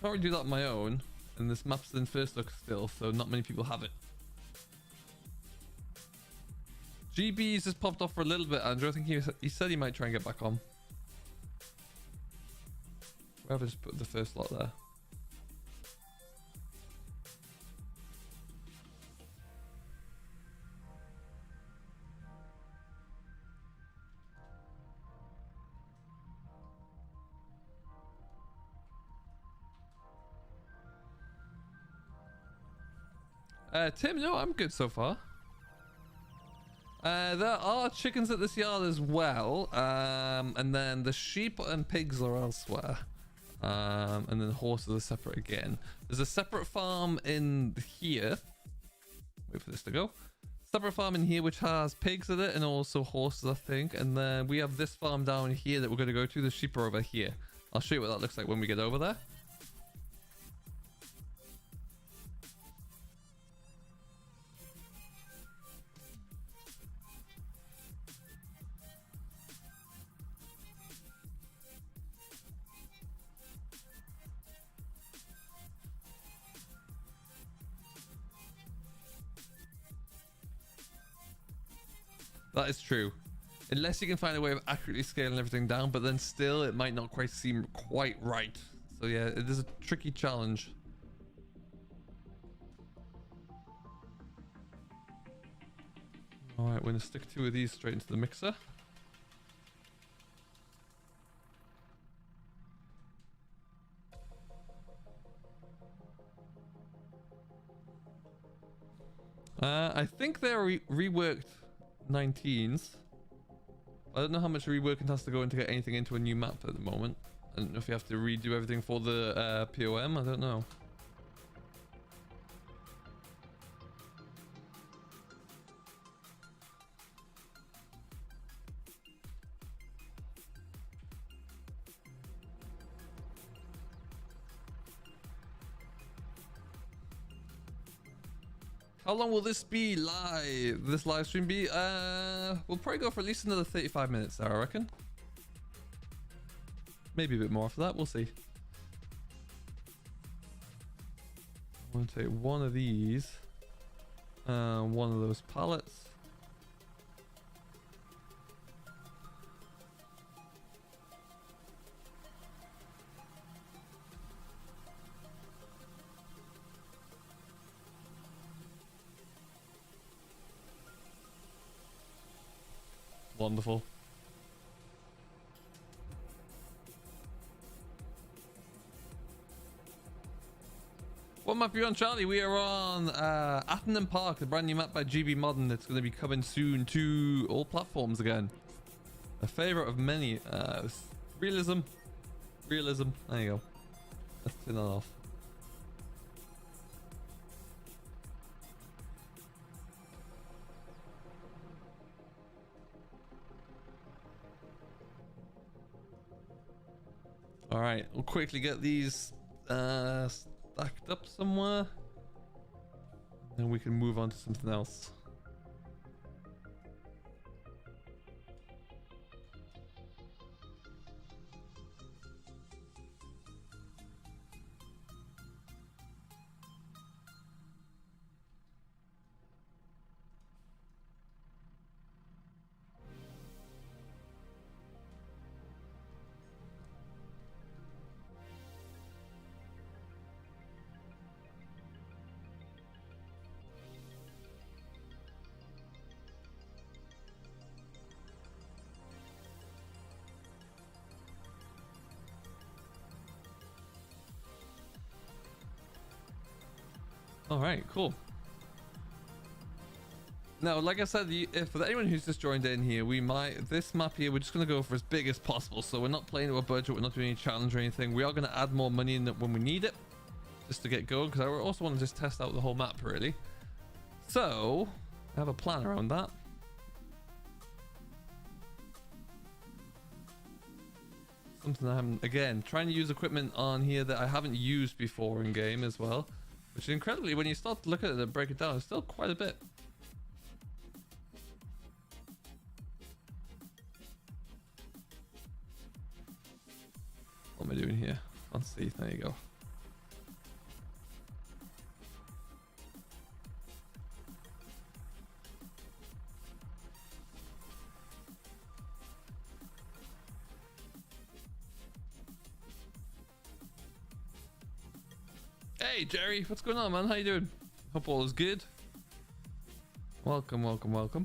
Can't really do that on my own, and this map's in first look still, so not many people have it. GB's just popped off for a little bit, Andrew. I think he said he might try and get back on. Whoever just put the first lot there. Tim, no, I'm good so far. There are chickens at this yard as well, and then the sheep and pigs are elsewhere, and then horses are separate again. There's a separate farm in here. Wait for this to go. Separate farm in here which has pigs in it and also horses, I think, and then we have this farm down here that we're going to go to. The sheep are over here. I'll show you what that looks like when we get over there. That is true. Unless you can find a way of accurately scaling everything down, but then still it might not quite seem quite right. So yeah, it is a tricky challenge. Alright, we're going to stick 2 of these straight into the mixer. I think they're reworked 19s. I don't know how much reworking has to go in to get anything into a new map at the moment. I don't know if you have to redo everything for the POM. I don't know. How long will this be live? This live stream be? We'll probably go for at least another 35 minutes there, I reckon. Maybe a bit more after that. We'll see. I'm going to take one of these. One of those pallets. Wonderful. What map are you on, Charlie? We are on Attingham Park, the brand new map by GB Modern. It's going to be coming soon to all platforms again. A favorite of many. Realism. Realism. There you go. Let's turn that off. All right, we'll quickly get these stacked up somewhere, then we can move on to something else. All right, cool. Now, like I said, if for anyone who's just joined in here, this map here, we're just going to go for as big as possible. So we're not playing to a budget, we're not doing any challenge or anything. We are going to add more money in when we need it, just to get going, because I also want to just test out the whole map, really. So, I have a plan around that. Something I haven't, again, trying to use equipment on here that I haven't used before in game as well. Which incredibly, when you start to look at it and break it down, it's still quite a bit. What am I doing here? Let's see. There you go. Hey Jerry, what's going on, man? How you doing? Hope all is good. Welcome, welcome, welcome.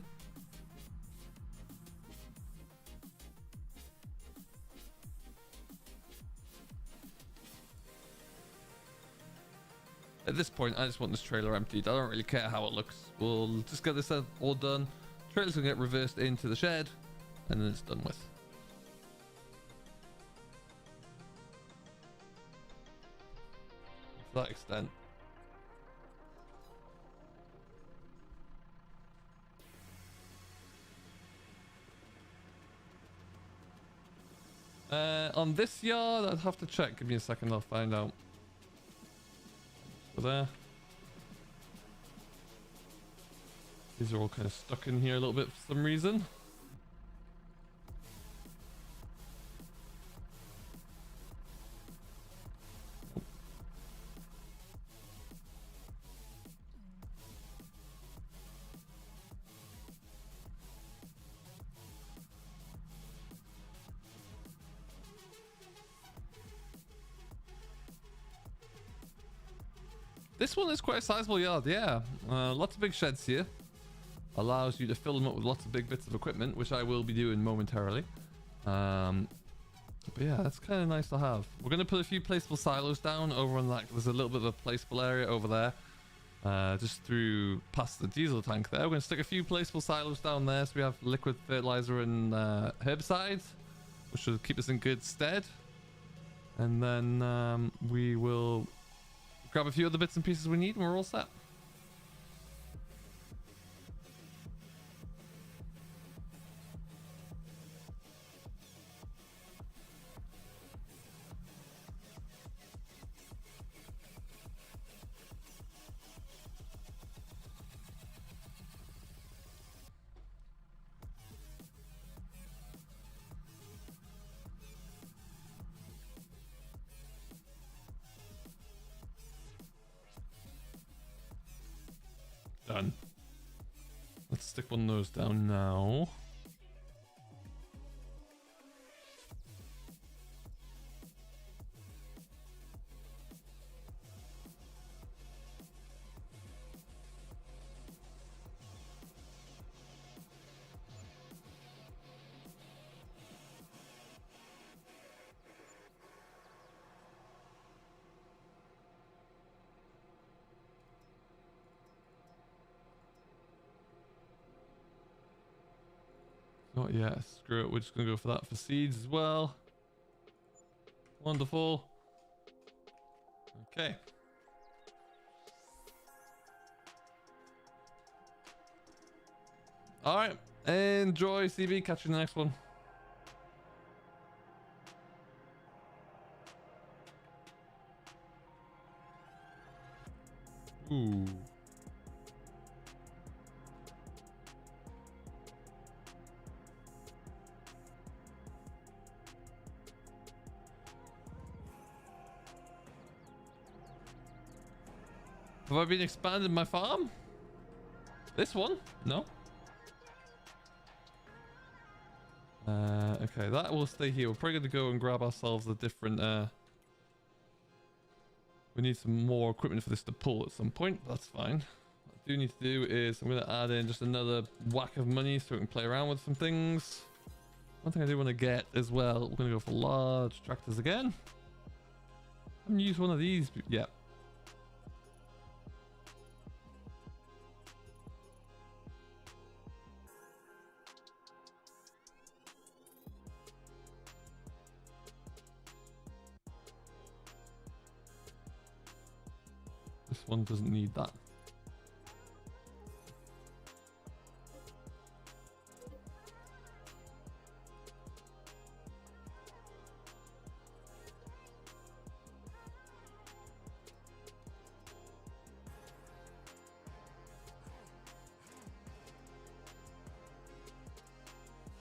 At this point, I just want this trailer emptied. I don't really care how it looks. We'll just get this all done. Trailer's gonna get reversed into the shed, and then it's done with. To that extent. On this yard, I'd have to check. Give me a second, I'll find out. So there. These are all kind of stuck in here a little bit for some reason. This one is quite a sizable yard, yeah. Lots of big sheds here. Allows you to fill them up with lots of big bits of equipment, which I will be doing momentarily. But yeah, that's kind of nice to have. We're going to put a few placeable silos down over on that. There's a little bit of a placeable area over there. Just through past the diesel tank there. We're going to stick a few placeable silos down there. So we have liquid fertilizer and herbicides, which will keep us in good stead. And then we will grab a few other bits and pieces we need and we're all set. Done. Let's stick one of those down now. Not yet. Screw it. We're just going to go for that for seeds as well. Wonderful. Okay. All right. Enjoy, CB. Catch you in the next one. Ooh. Have I been expanding my farm? This one? No. Okay, that will stay here. We're probably going to go and grab ourselves a different... We need some more equipment for this to pull at some point. That's fine. What I do need to do is I'm going to add in just another whack of money so we can play around with some things. One thing I do want to get as well, we're going to go for large tractors again. I haven't used one of these yet. This one doesn't need that.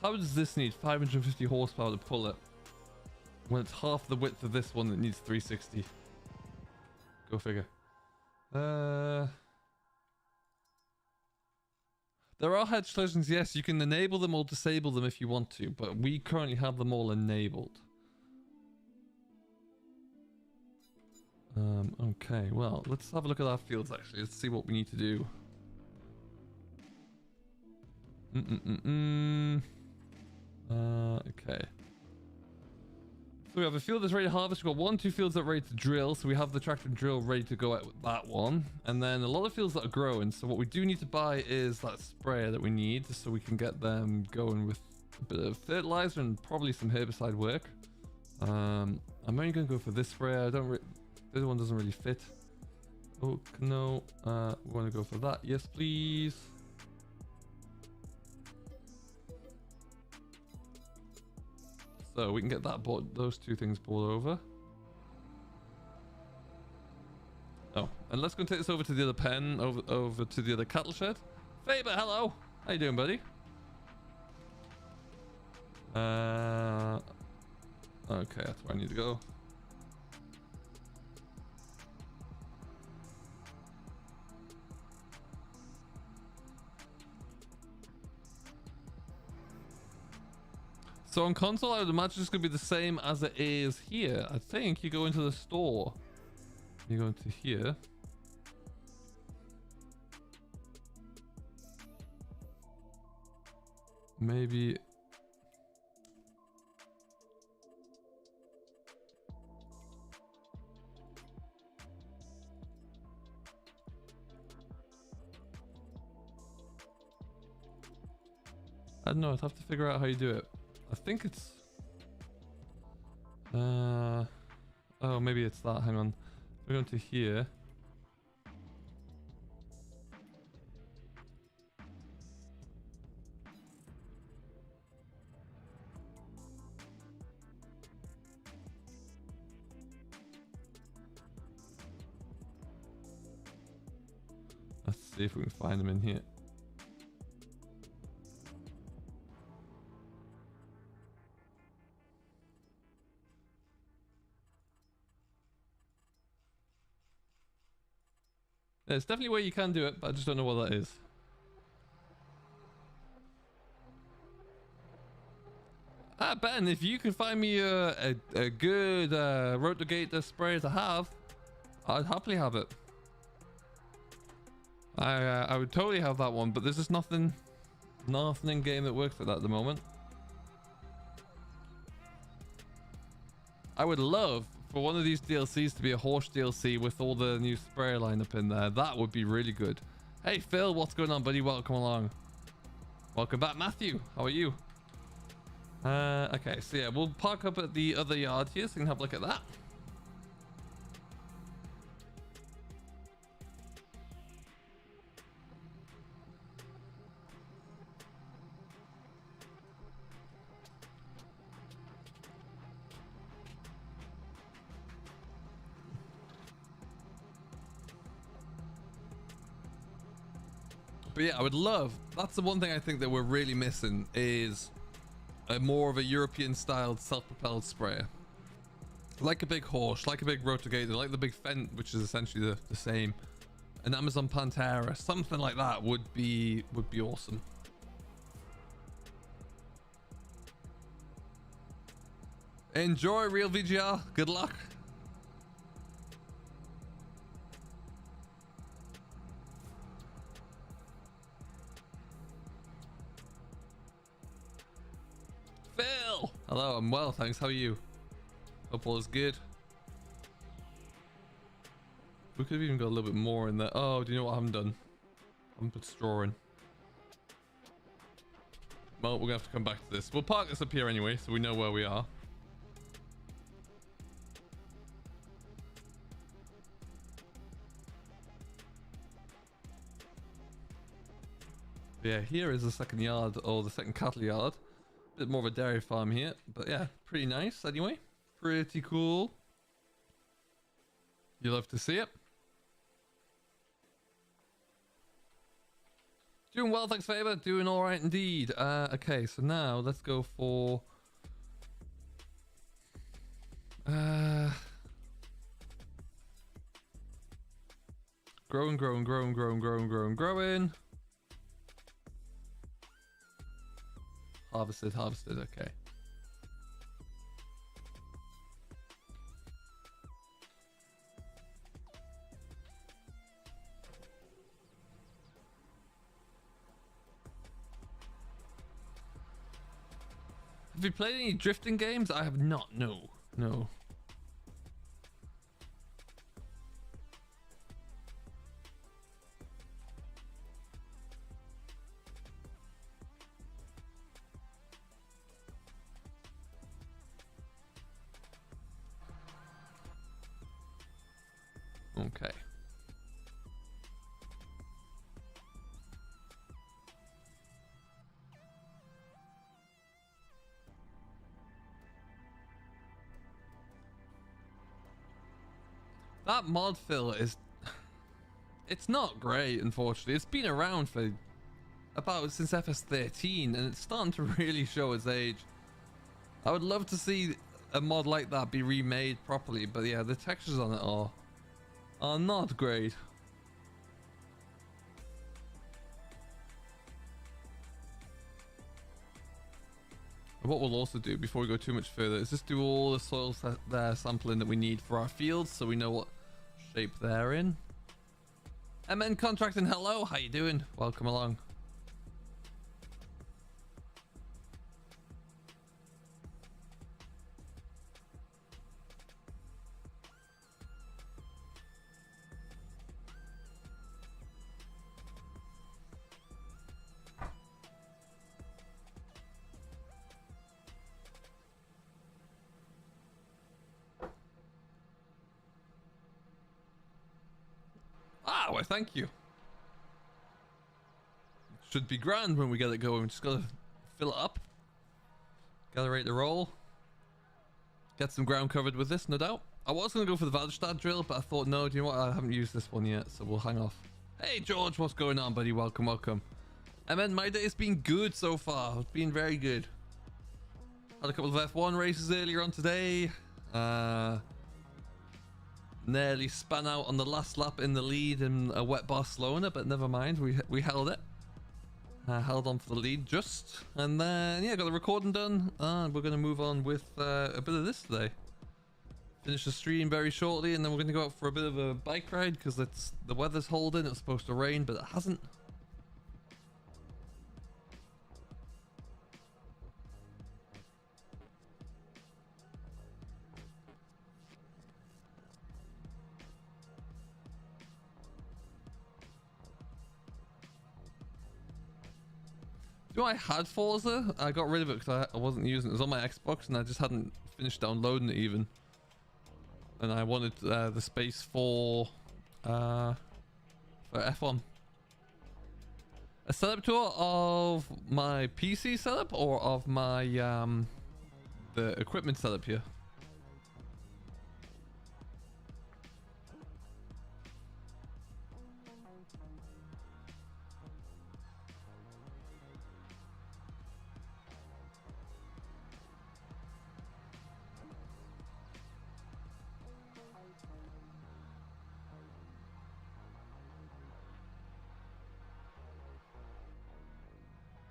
How does this need 550 horsepower to pull it when it's half the width of this one that needs 360? Go figure. There are hedge legends, yes, you can enable them or disable them if you want to, but we currently have them all enabled. Okay, well, let's have a look at our fields actually. Let's see what we need to do. Okay. So we have a field that's ready to harvest. We've got 2 fields that are ready to drill. So we have the tractor and drill ready to go out with that one. And then a lot of fields that are growing. So what we do need to buy is that sprayer that we need so we can get them going with a bit of fertilizer and probably some herbicide work. I'm only going to go for this sprayer. The other one doesn't really fit. Oh, no. We want to go for that. Yes, please. So we can get that bought, those 2 things bought over. Oh, and let's go and take this over to the other pen, over to the other cattle shed. Faber, hello. How you doing, buddy? Okay, that's where I need to go. So on console, I would imagine it's going to be the same as it is here. I think you go into the store. You go into here. Maybe... I don't know, I'd have to figure out how you do it. I think it's... Oh, maybe it's that. Hang on. We're going to here. Let's see if we can find them in here. There's definitely a way you can do it, but I just don't know what that is. Ah, Ben, if you can find me a good rotogator spray to have, I'd happily have it. I would totally have that one, but there's just nothing in game that works like that at the moment. I would love for one of these DLCs to be a horse DLC with all the new spray lineup in there. That would be really good. Hey Phil, what's going on, buddy? Welcome along. Welcome back, Matthew. How are you? Okay, so yeah, we'll park up at the other yard here so you can have a look at that. But yeah, I would love, that's the one thing I think that we're really missing is a more of a European styled self-propelled sprayer. Like a big horse, like a big rotogator, like the big Fendt, which is essentially the same. An Amazon Pantera, something like that would be awesome. Enjoy Real VGR, good luck. Phil! Hello, I'm well, thanks. How are you? Hope all is good. We could have even got a little bit more in there. Oh, do you know what I haven't done? I haven't put straw in. Well, we're gonna have to come back to this. We'll park this up here anyway, so we know where we are. Yeah, here is the second yard, or the second cattle yard. Bit more of a dairy farm here, but yeah, pretty nice anyway. Pretty cool. You love to see it. Doing well, thanks Faber. Doing all right indeed. Okay, so now let's go for growing. Harvested, okay. Have you played any drifting games? I have not, no. Okay. That mod fill is... It's not great, unfortunately. It's been around for about since FS13 and it's starting to really show its age. I would love to see a mod like that be remade properly, but yeah, the textures on it are not great. And what we'll also do before we go too much further is just do all the soil sampling that we need for our fields so we know what shape they're in. MN Contracting, hello, how you doing? Welcome along. Ah, well, thank you. Should be grand when we get it going. Just gotta fill it up. Accelerate the roll. Get some ground covered with this, no doubt. I was gonna go for the Valstad drill, but I thought, no, do you know what? I haven't used this one yet, so we'll hang off. Hey, George, what's going on, buddy? Welcome, welcome. I mean, my day has been good so far. It's been very good. Had a couple of F1 races earlier on today. Nearly span out on the last lap in the lead in a wet Barcelona, but never mind. We held it. Held on for the lead just. And then, yeah, got the recording done. And we're going to move on with a bit of this today. Finish the stream very shortly, and then we're going to go out for a bit of a bike ride because the weather's holding. It was supposed to rain, but it hasn't. You know, I had Forza. I got rid of it because I wasn't using it. It was on my Xbox and I just hadn't finished downloading it even. And I wanted the space for F1. A setup tour of my PC setup or of my the equipment setup here.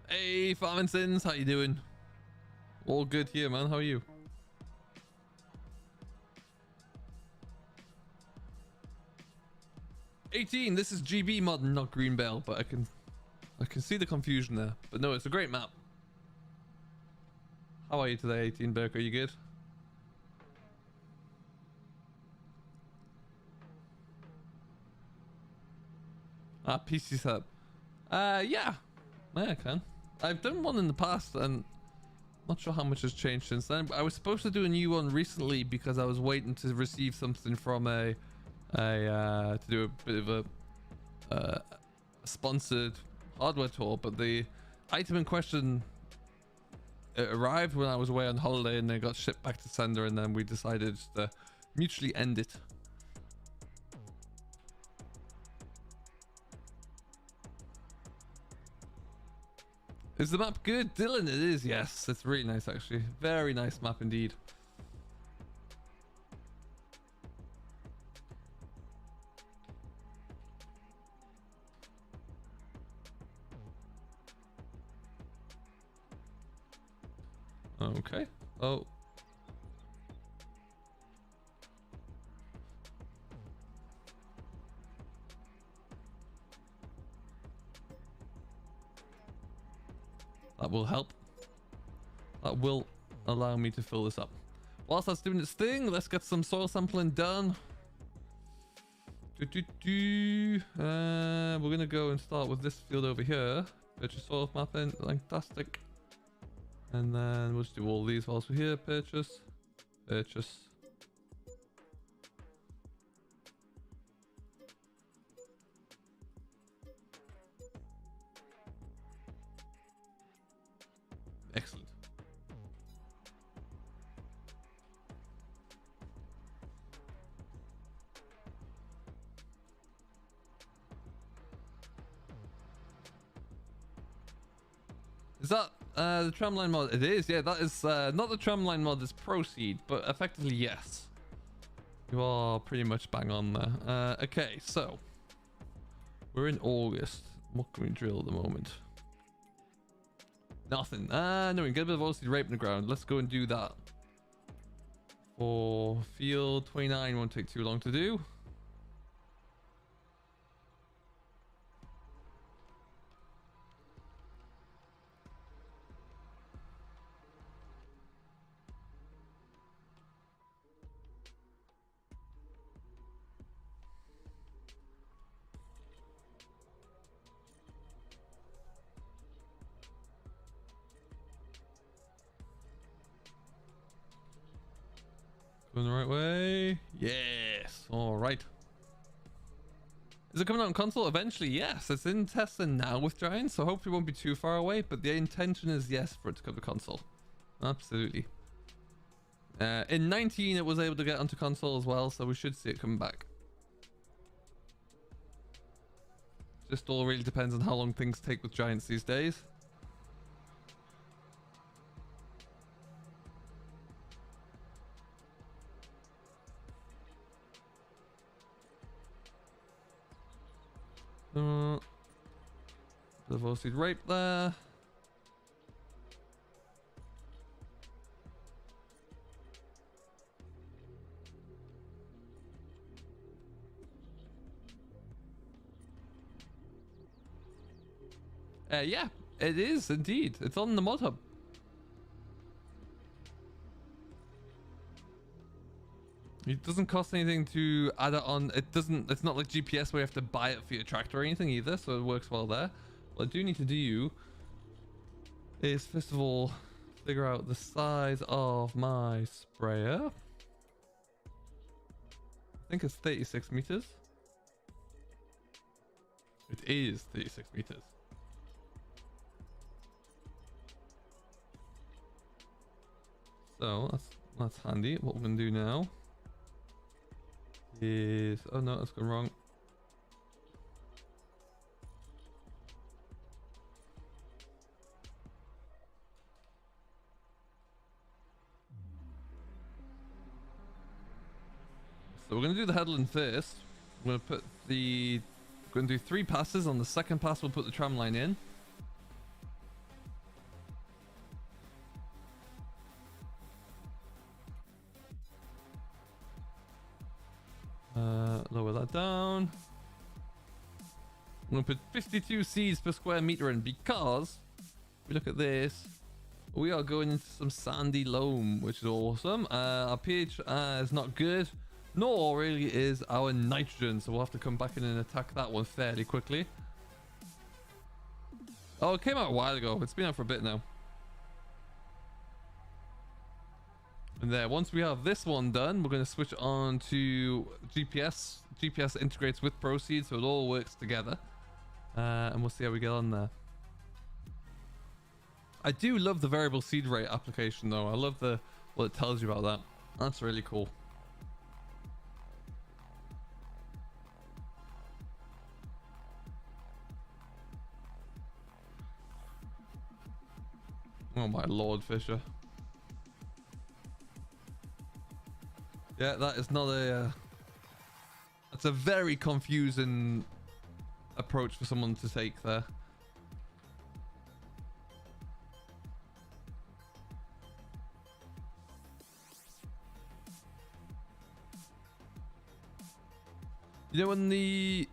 Hey, Farming Sins, how you doing? All good here, man. How are you? $18. This is GB mod, not Greenbell, but I can see the confusion there. But no, it's a great map. How are you today, 18 Burke? Are you good? PC setup. Yeah, I can. I've done one in the past and not sure how much has changed since then. I was supposed to do a new one recently because I was waiting to receive something from to do a bit of a sponsored hardware tour, but the item in question arrived when I was away on holiday and then got shipped back to sender, and then we decided to mutually end it. Is the map good? Dylan, it is, yes. It's really nice, actually. Very nice map indeed. Okay. Oh. That will help. That will allow me to fill this up. Whilst that's doing its thing, let's get some soil sampling done. We're going to go and start with this field over here. Purchase soil mapping. Fantastic. And then we'll just do all these whilst we're here. Purchase. Purchase. Excellent. Is that the tramline mod? It is, yeah. That is not the tramline mod, it's Proceed, but effectively yes. You are pretty much bang on there. Okay, so we're in August. What can we drill at the moment? Nothing. No, we can get a bit of velocity rape in the ground. Let's go and do that. For field 29, won't take too long to do. Going the right way. Yes. All right. Is it coming out on console? Eventually, yes. It's in testing now with Giants, so hopefully it won't be too far away. But the intention is, yes, for it to come to console. Absolutely. In 19, it was able to get onto console as well, so we should see it coming back. Just all really depends on how long things take with Giants these days. The voted rape there. Yeah, it is indeed. It's on the mod hub. It doesn't cost anything to add it on. It doesn't. It's not like GPS where you have to buy it for your tractor or anything either. So it works well there. What I do need to do is first of all figure out the size of my sprayer. I think it's 36 meters. It is 36 meters. So that's handy. What we're gonna do now is, oh no, that's gone wrong. So we're gonna do the headland first. We're gonna do 3 passes. On the second pass, we'll put the tram line in. Lower that down. I'm gonna put 52 seeds per square meter in because if we look at this, we are going into some sandy loam, which is awesome. Our pH is not good, nor really is our nitrogen, so we'll have to come back in and attack that one fairly quickly. Oh, it came out a while ago. It's been out for a bit now. And there, once we have this one done, we're going to switch on to GPS. GPS integrates with Proceed, so it all works together. And we'll see how we get on there. I do love the variable seed rate application, though. I love what it tells you about that. That's really cool. Oh my lord, Fisher. Yeah, that is not a... that's a very confusing approach for someone to take there. You know when the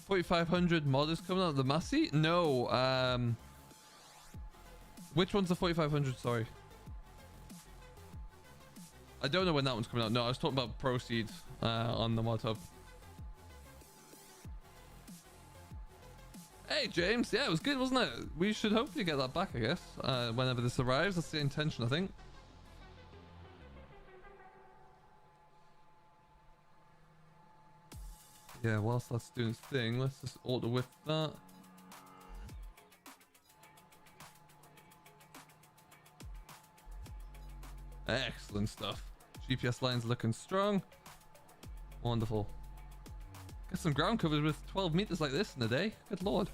4500 mod is coming out, the Massey? No, which one's the 4500, sorry? I don't know when that one's coming out. No, I was talking about Proceed on the mod hub. Hey, James. Yeah, it was good, wasn't it? We should hopefully get that back, I guess, whenever this arrives. That's the intention, I think. Yeah, whilst that's doing its thing, let's just auto whip that. Excellent stuff. GPS lines looking strong. Wonderful. Get some ground covered with 12 meters like this in a day. Good lord.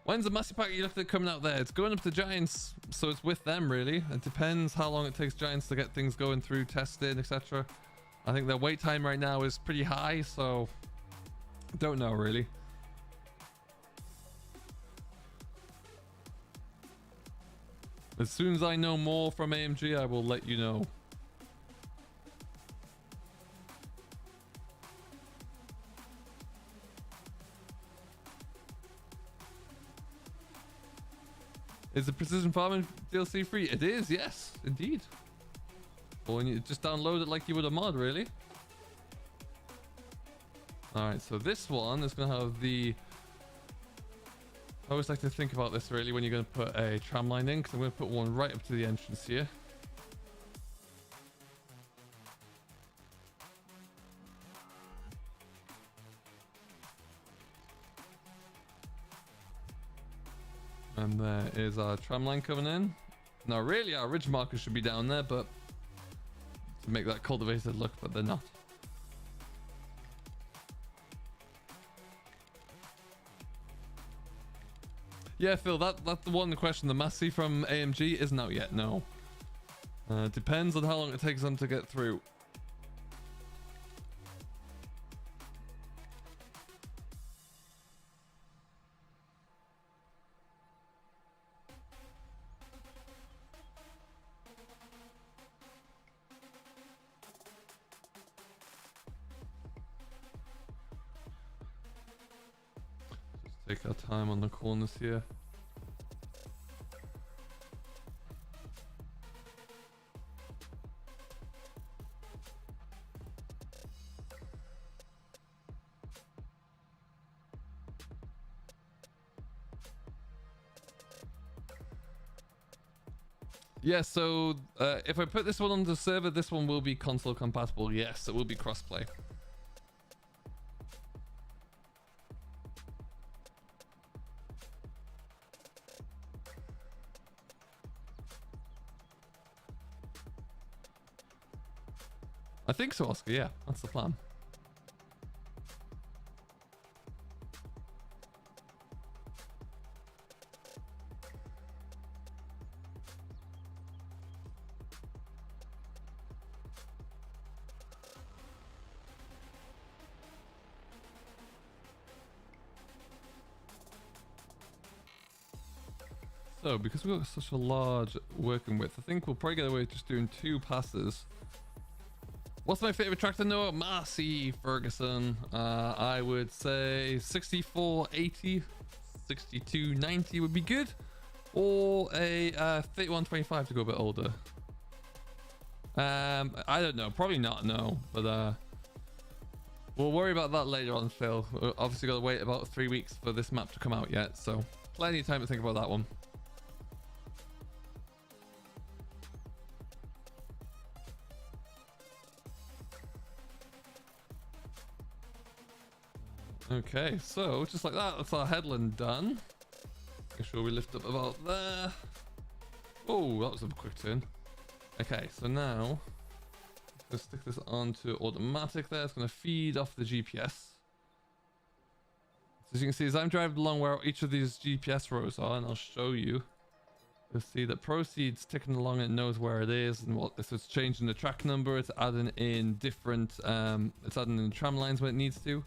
When's the Massey Pack you looked at coming out there? It's going up to Giants, so it's with them really. It depends how long it takes Giants to get things going through testing, etc. I think their wait time right now is pretty high, so don't know really. As soon as I know more from AMG, I will let you know. Is the Precision Farming DLC free? It is, yes, indeed. Or you just download it like you would a mod, really. Alright, so this one is going to have the... I always like to think about this really when you're going to put a tram line in, because I'm going to put one right up to the entrance here. And there is our tram line coming in. Now really our ridge markers should be down there, but to make that cultivated look, but they're not. Yeah, Phil, that's the one question. The Massey from AMG isn't out yet, no. Depends on how long it takes them to get through. Take our time on the corners here. Yeah, so if I put this one on the server, this one will be console compatible. Yes, it will be crossplay. I think so, Oscar. Yeah, that's the plan. So, because we've got such a large working width, I think we'll probably get away with just doing 2 passes. What's my favorite tractor? No, Massey Ferguson. I would say 6480, 6290 would be good, or a 3125 to go a bit older. I don't know, probably not. No, but we'll worry about that later on, Phil. We're obviously got to wait about 3 weeks for this map to come out yet, so plenty of time to think about that one. Okay, so just like that, that's our headland done. Make sure we lift up about there. Oh, that was a quick turn. Okay, so now let's stick this onto automatic there. It's going to feed off the GPS. So as you can see, as I'm driving along where each of these GPS rows are, and I'll show you, you'll see that proceeds ticking along, it knows where it is and what. So it's changing the track number, it's adding in different, it's adding in tram lines when it needs to.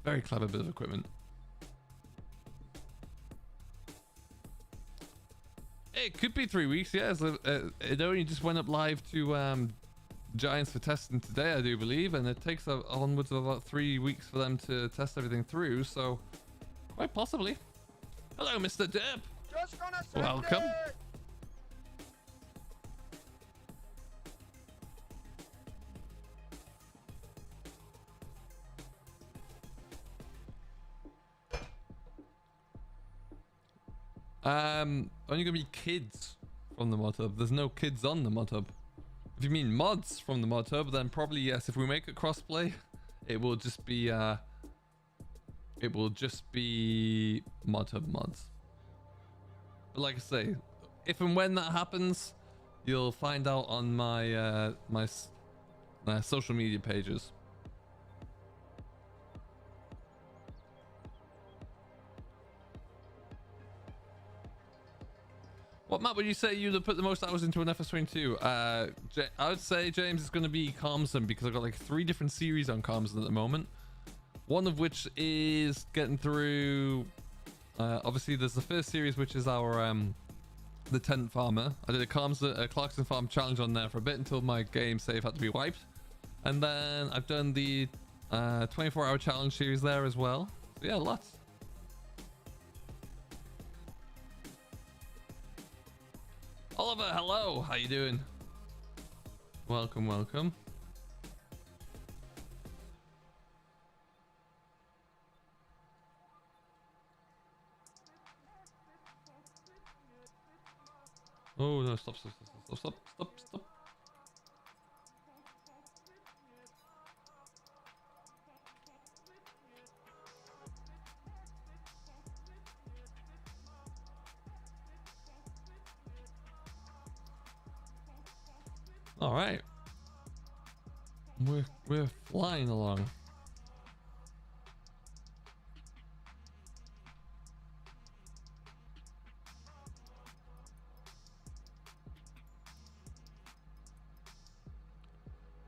Very clever bit of equipment. It could be 3 weeks, yeah. It only just went up live to Giants for testing today, I do believe, and it takes onwards of about 3 weeks for them to test everything through, so quite possibly. Hello, Mr. Depp. Welcome. Only gonna be kids from the mod hub. There's no kids on the mod hub. If you mean mods from the mod hub, then probably yes. If we make it crossplay, it will just be mod hub mods. But like I say, if and when that happens, you'll find out on my my social media pages. What map would you say you'd have put the most hours into an FS22? I would say, James, it's going to be Calmsden, because I've got like 3 different series on Calmsden at the moment. One of which is getting through. Obviously, there's the first series, which is our the Tent Farmer. I did a Clarkson Farm challenge on there for a bit until my game save had to be wiped, and then I've done the 24-hour challenge series there as well. So yeah, lots. Oliver, hello. How you doing? Welcome, welcome. Oh no, stop, stop, stop, stop, stop, stop, stop. All right. We're flying along.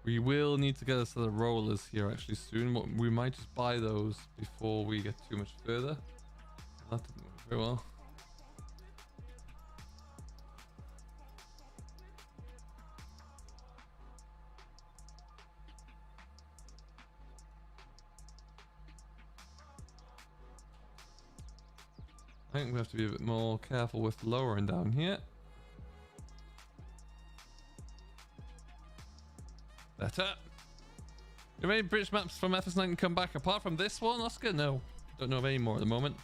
We will need to get a set of rollers here actually soon. We might just buy those before we get too much further. That didn't work very well. I think we have to be a bit more careful with lowering down here. Better. You have any British maps from FS9 come back apart from this one, Oscar? No. Don't know of any more at the moment.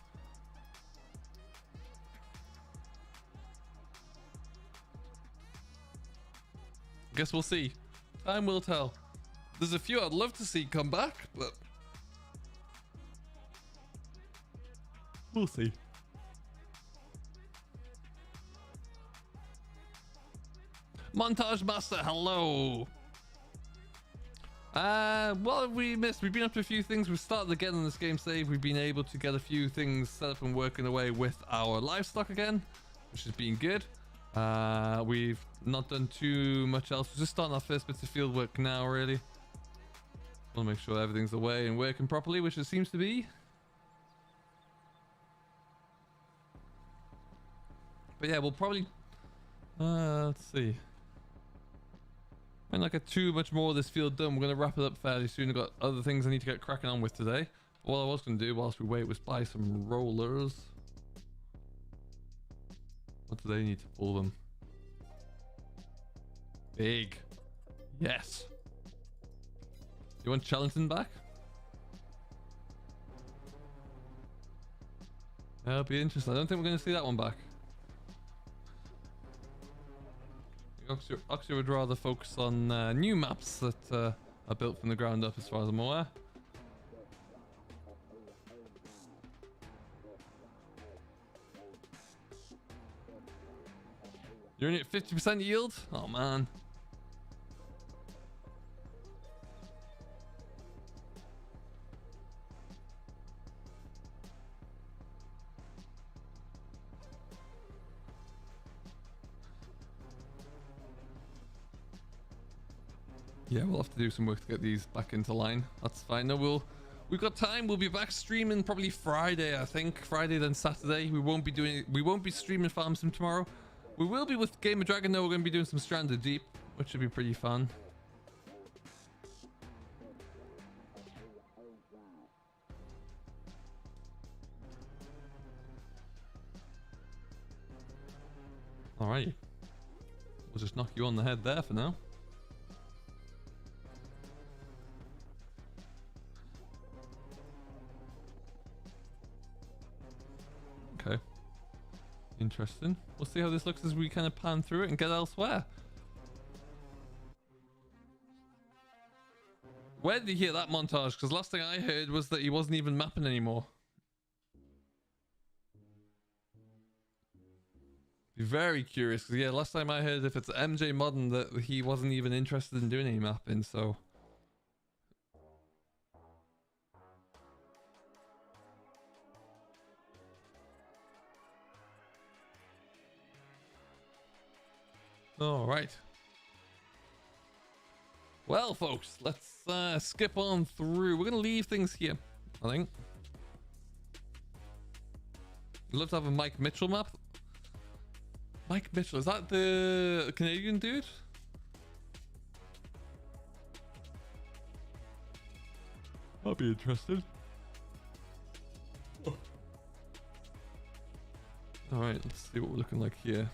Guess we'll see. Time will tell. There's a few I'd love to see come back, but we'll see. Montage Master, hello. What have we missed? We've been up to a few things. We've started again on this game save. We've been able to get a few things set up and working away with our livestock again, which has been good. We've not done too much else. We're just starting our first bits of field work now, really. Want to make sure everything's away and working properly, which it seems to be. But yeah, we'll probably let's see. Might not get too much more of this field done. We're going to wrap it up fairly soon. I've got other things I need to get cracking on with today. What I was going to do whilst we wait was buy some rollers. What do they need to pull them? Big. Yes. You want Chellington back? That'll be interesting. I don't think we're going to see that one back. Oxy would rather focus on new maps that are built from the ground up, as far as I'm aware. You're only at 50% yield? Oh man. Yeah, we'll have to do some work to get these back into line. That's fine. No, we've got time. We'll be back streaming probably Friday, I think. Friday, then Saturday. We won't be streaming Farm Sim tomorrow. We will be with Game of Dragon though. We're going to be doing some Stranded Deep, which should be pretty fun. Alright. We'll just knock you on the head there for now. Okay. Interesting. We'll see how this looks as we kind of pan through it and get elsewhere. Where did you hear that montage? Because last thing I heard was that he wasn't even mapping anymore. Be very curious, because yeah, last time I heard if it's MJ Modern that he wasn't even interested in doing any mapping, so... Alright. Well, folks, let's skip on through. We're going to leave things here, I think. We'd love to have a Mike Mitchell map. Mike Mitchell, is that the Canadian dude? I'll be interested. Oh. Alright, let's see what we're looking like here.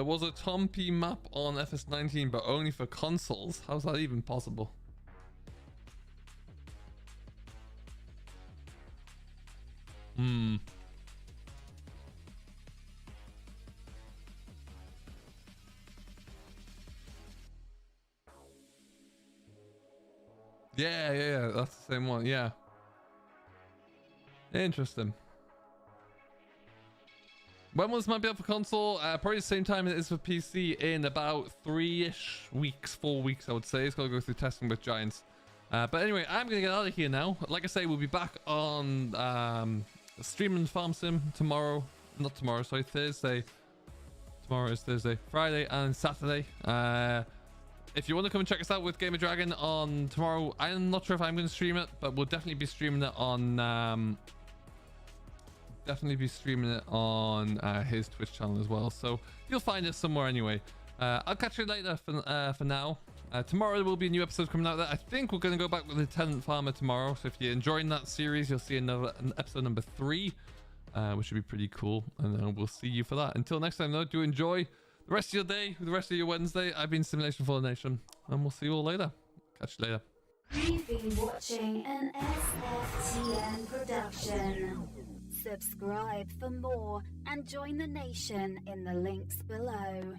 There was a Tom P map on FS19, but only for consoles. How's that even possible? Yeah, that's the same one. Yeah. Interesting. When will this might be up for console? Probably the same time it is for PC, in about 3-ish weeks, 4 weeks, I would say. It's got to go through testing with Giants. But anyway, I'm going to get out of here now. Like I say, we'll be back on streaming Farm Sim tomorrow. Not tomorrow, sorry, Thursday. Tomorrow is Thursday. Friday and Saturday. If you want to come and check us out with Gamer Dragon on tomorrow, I'm not sure if I'm going to stream it, but we'll definitely be streaming it on... his Twitch channel as well, so you'll find it somewhere anyway. I'll catch you later for now. Tomorrow there will be a new episode coming out there. I think we're going to go back with the Tenant Farmer tomorrow, so if you're enjoying that series, you'll see an episode number 3, which would be pretty cool, and we'll see you for that. Until next time though, do enjoy the rest of your day, the rest of your Wednesday. I've been Simulation for the Nation, and we'll see you all later. Catch you later. You've been watching an SFTN production. Subscribe for more and join the nation in the links below.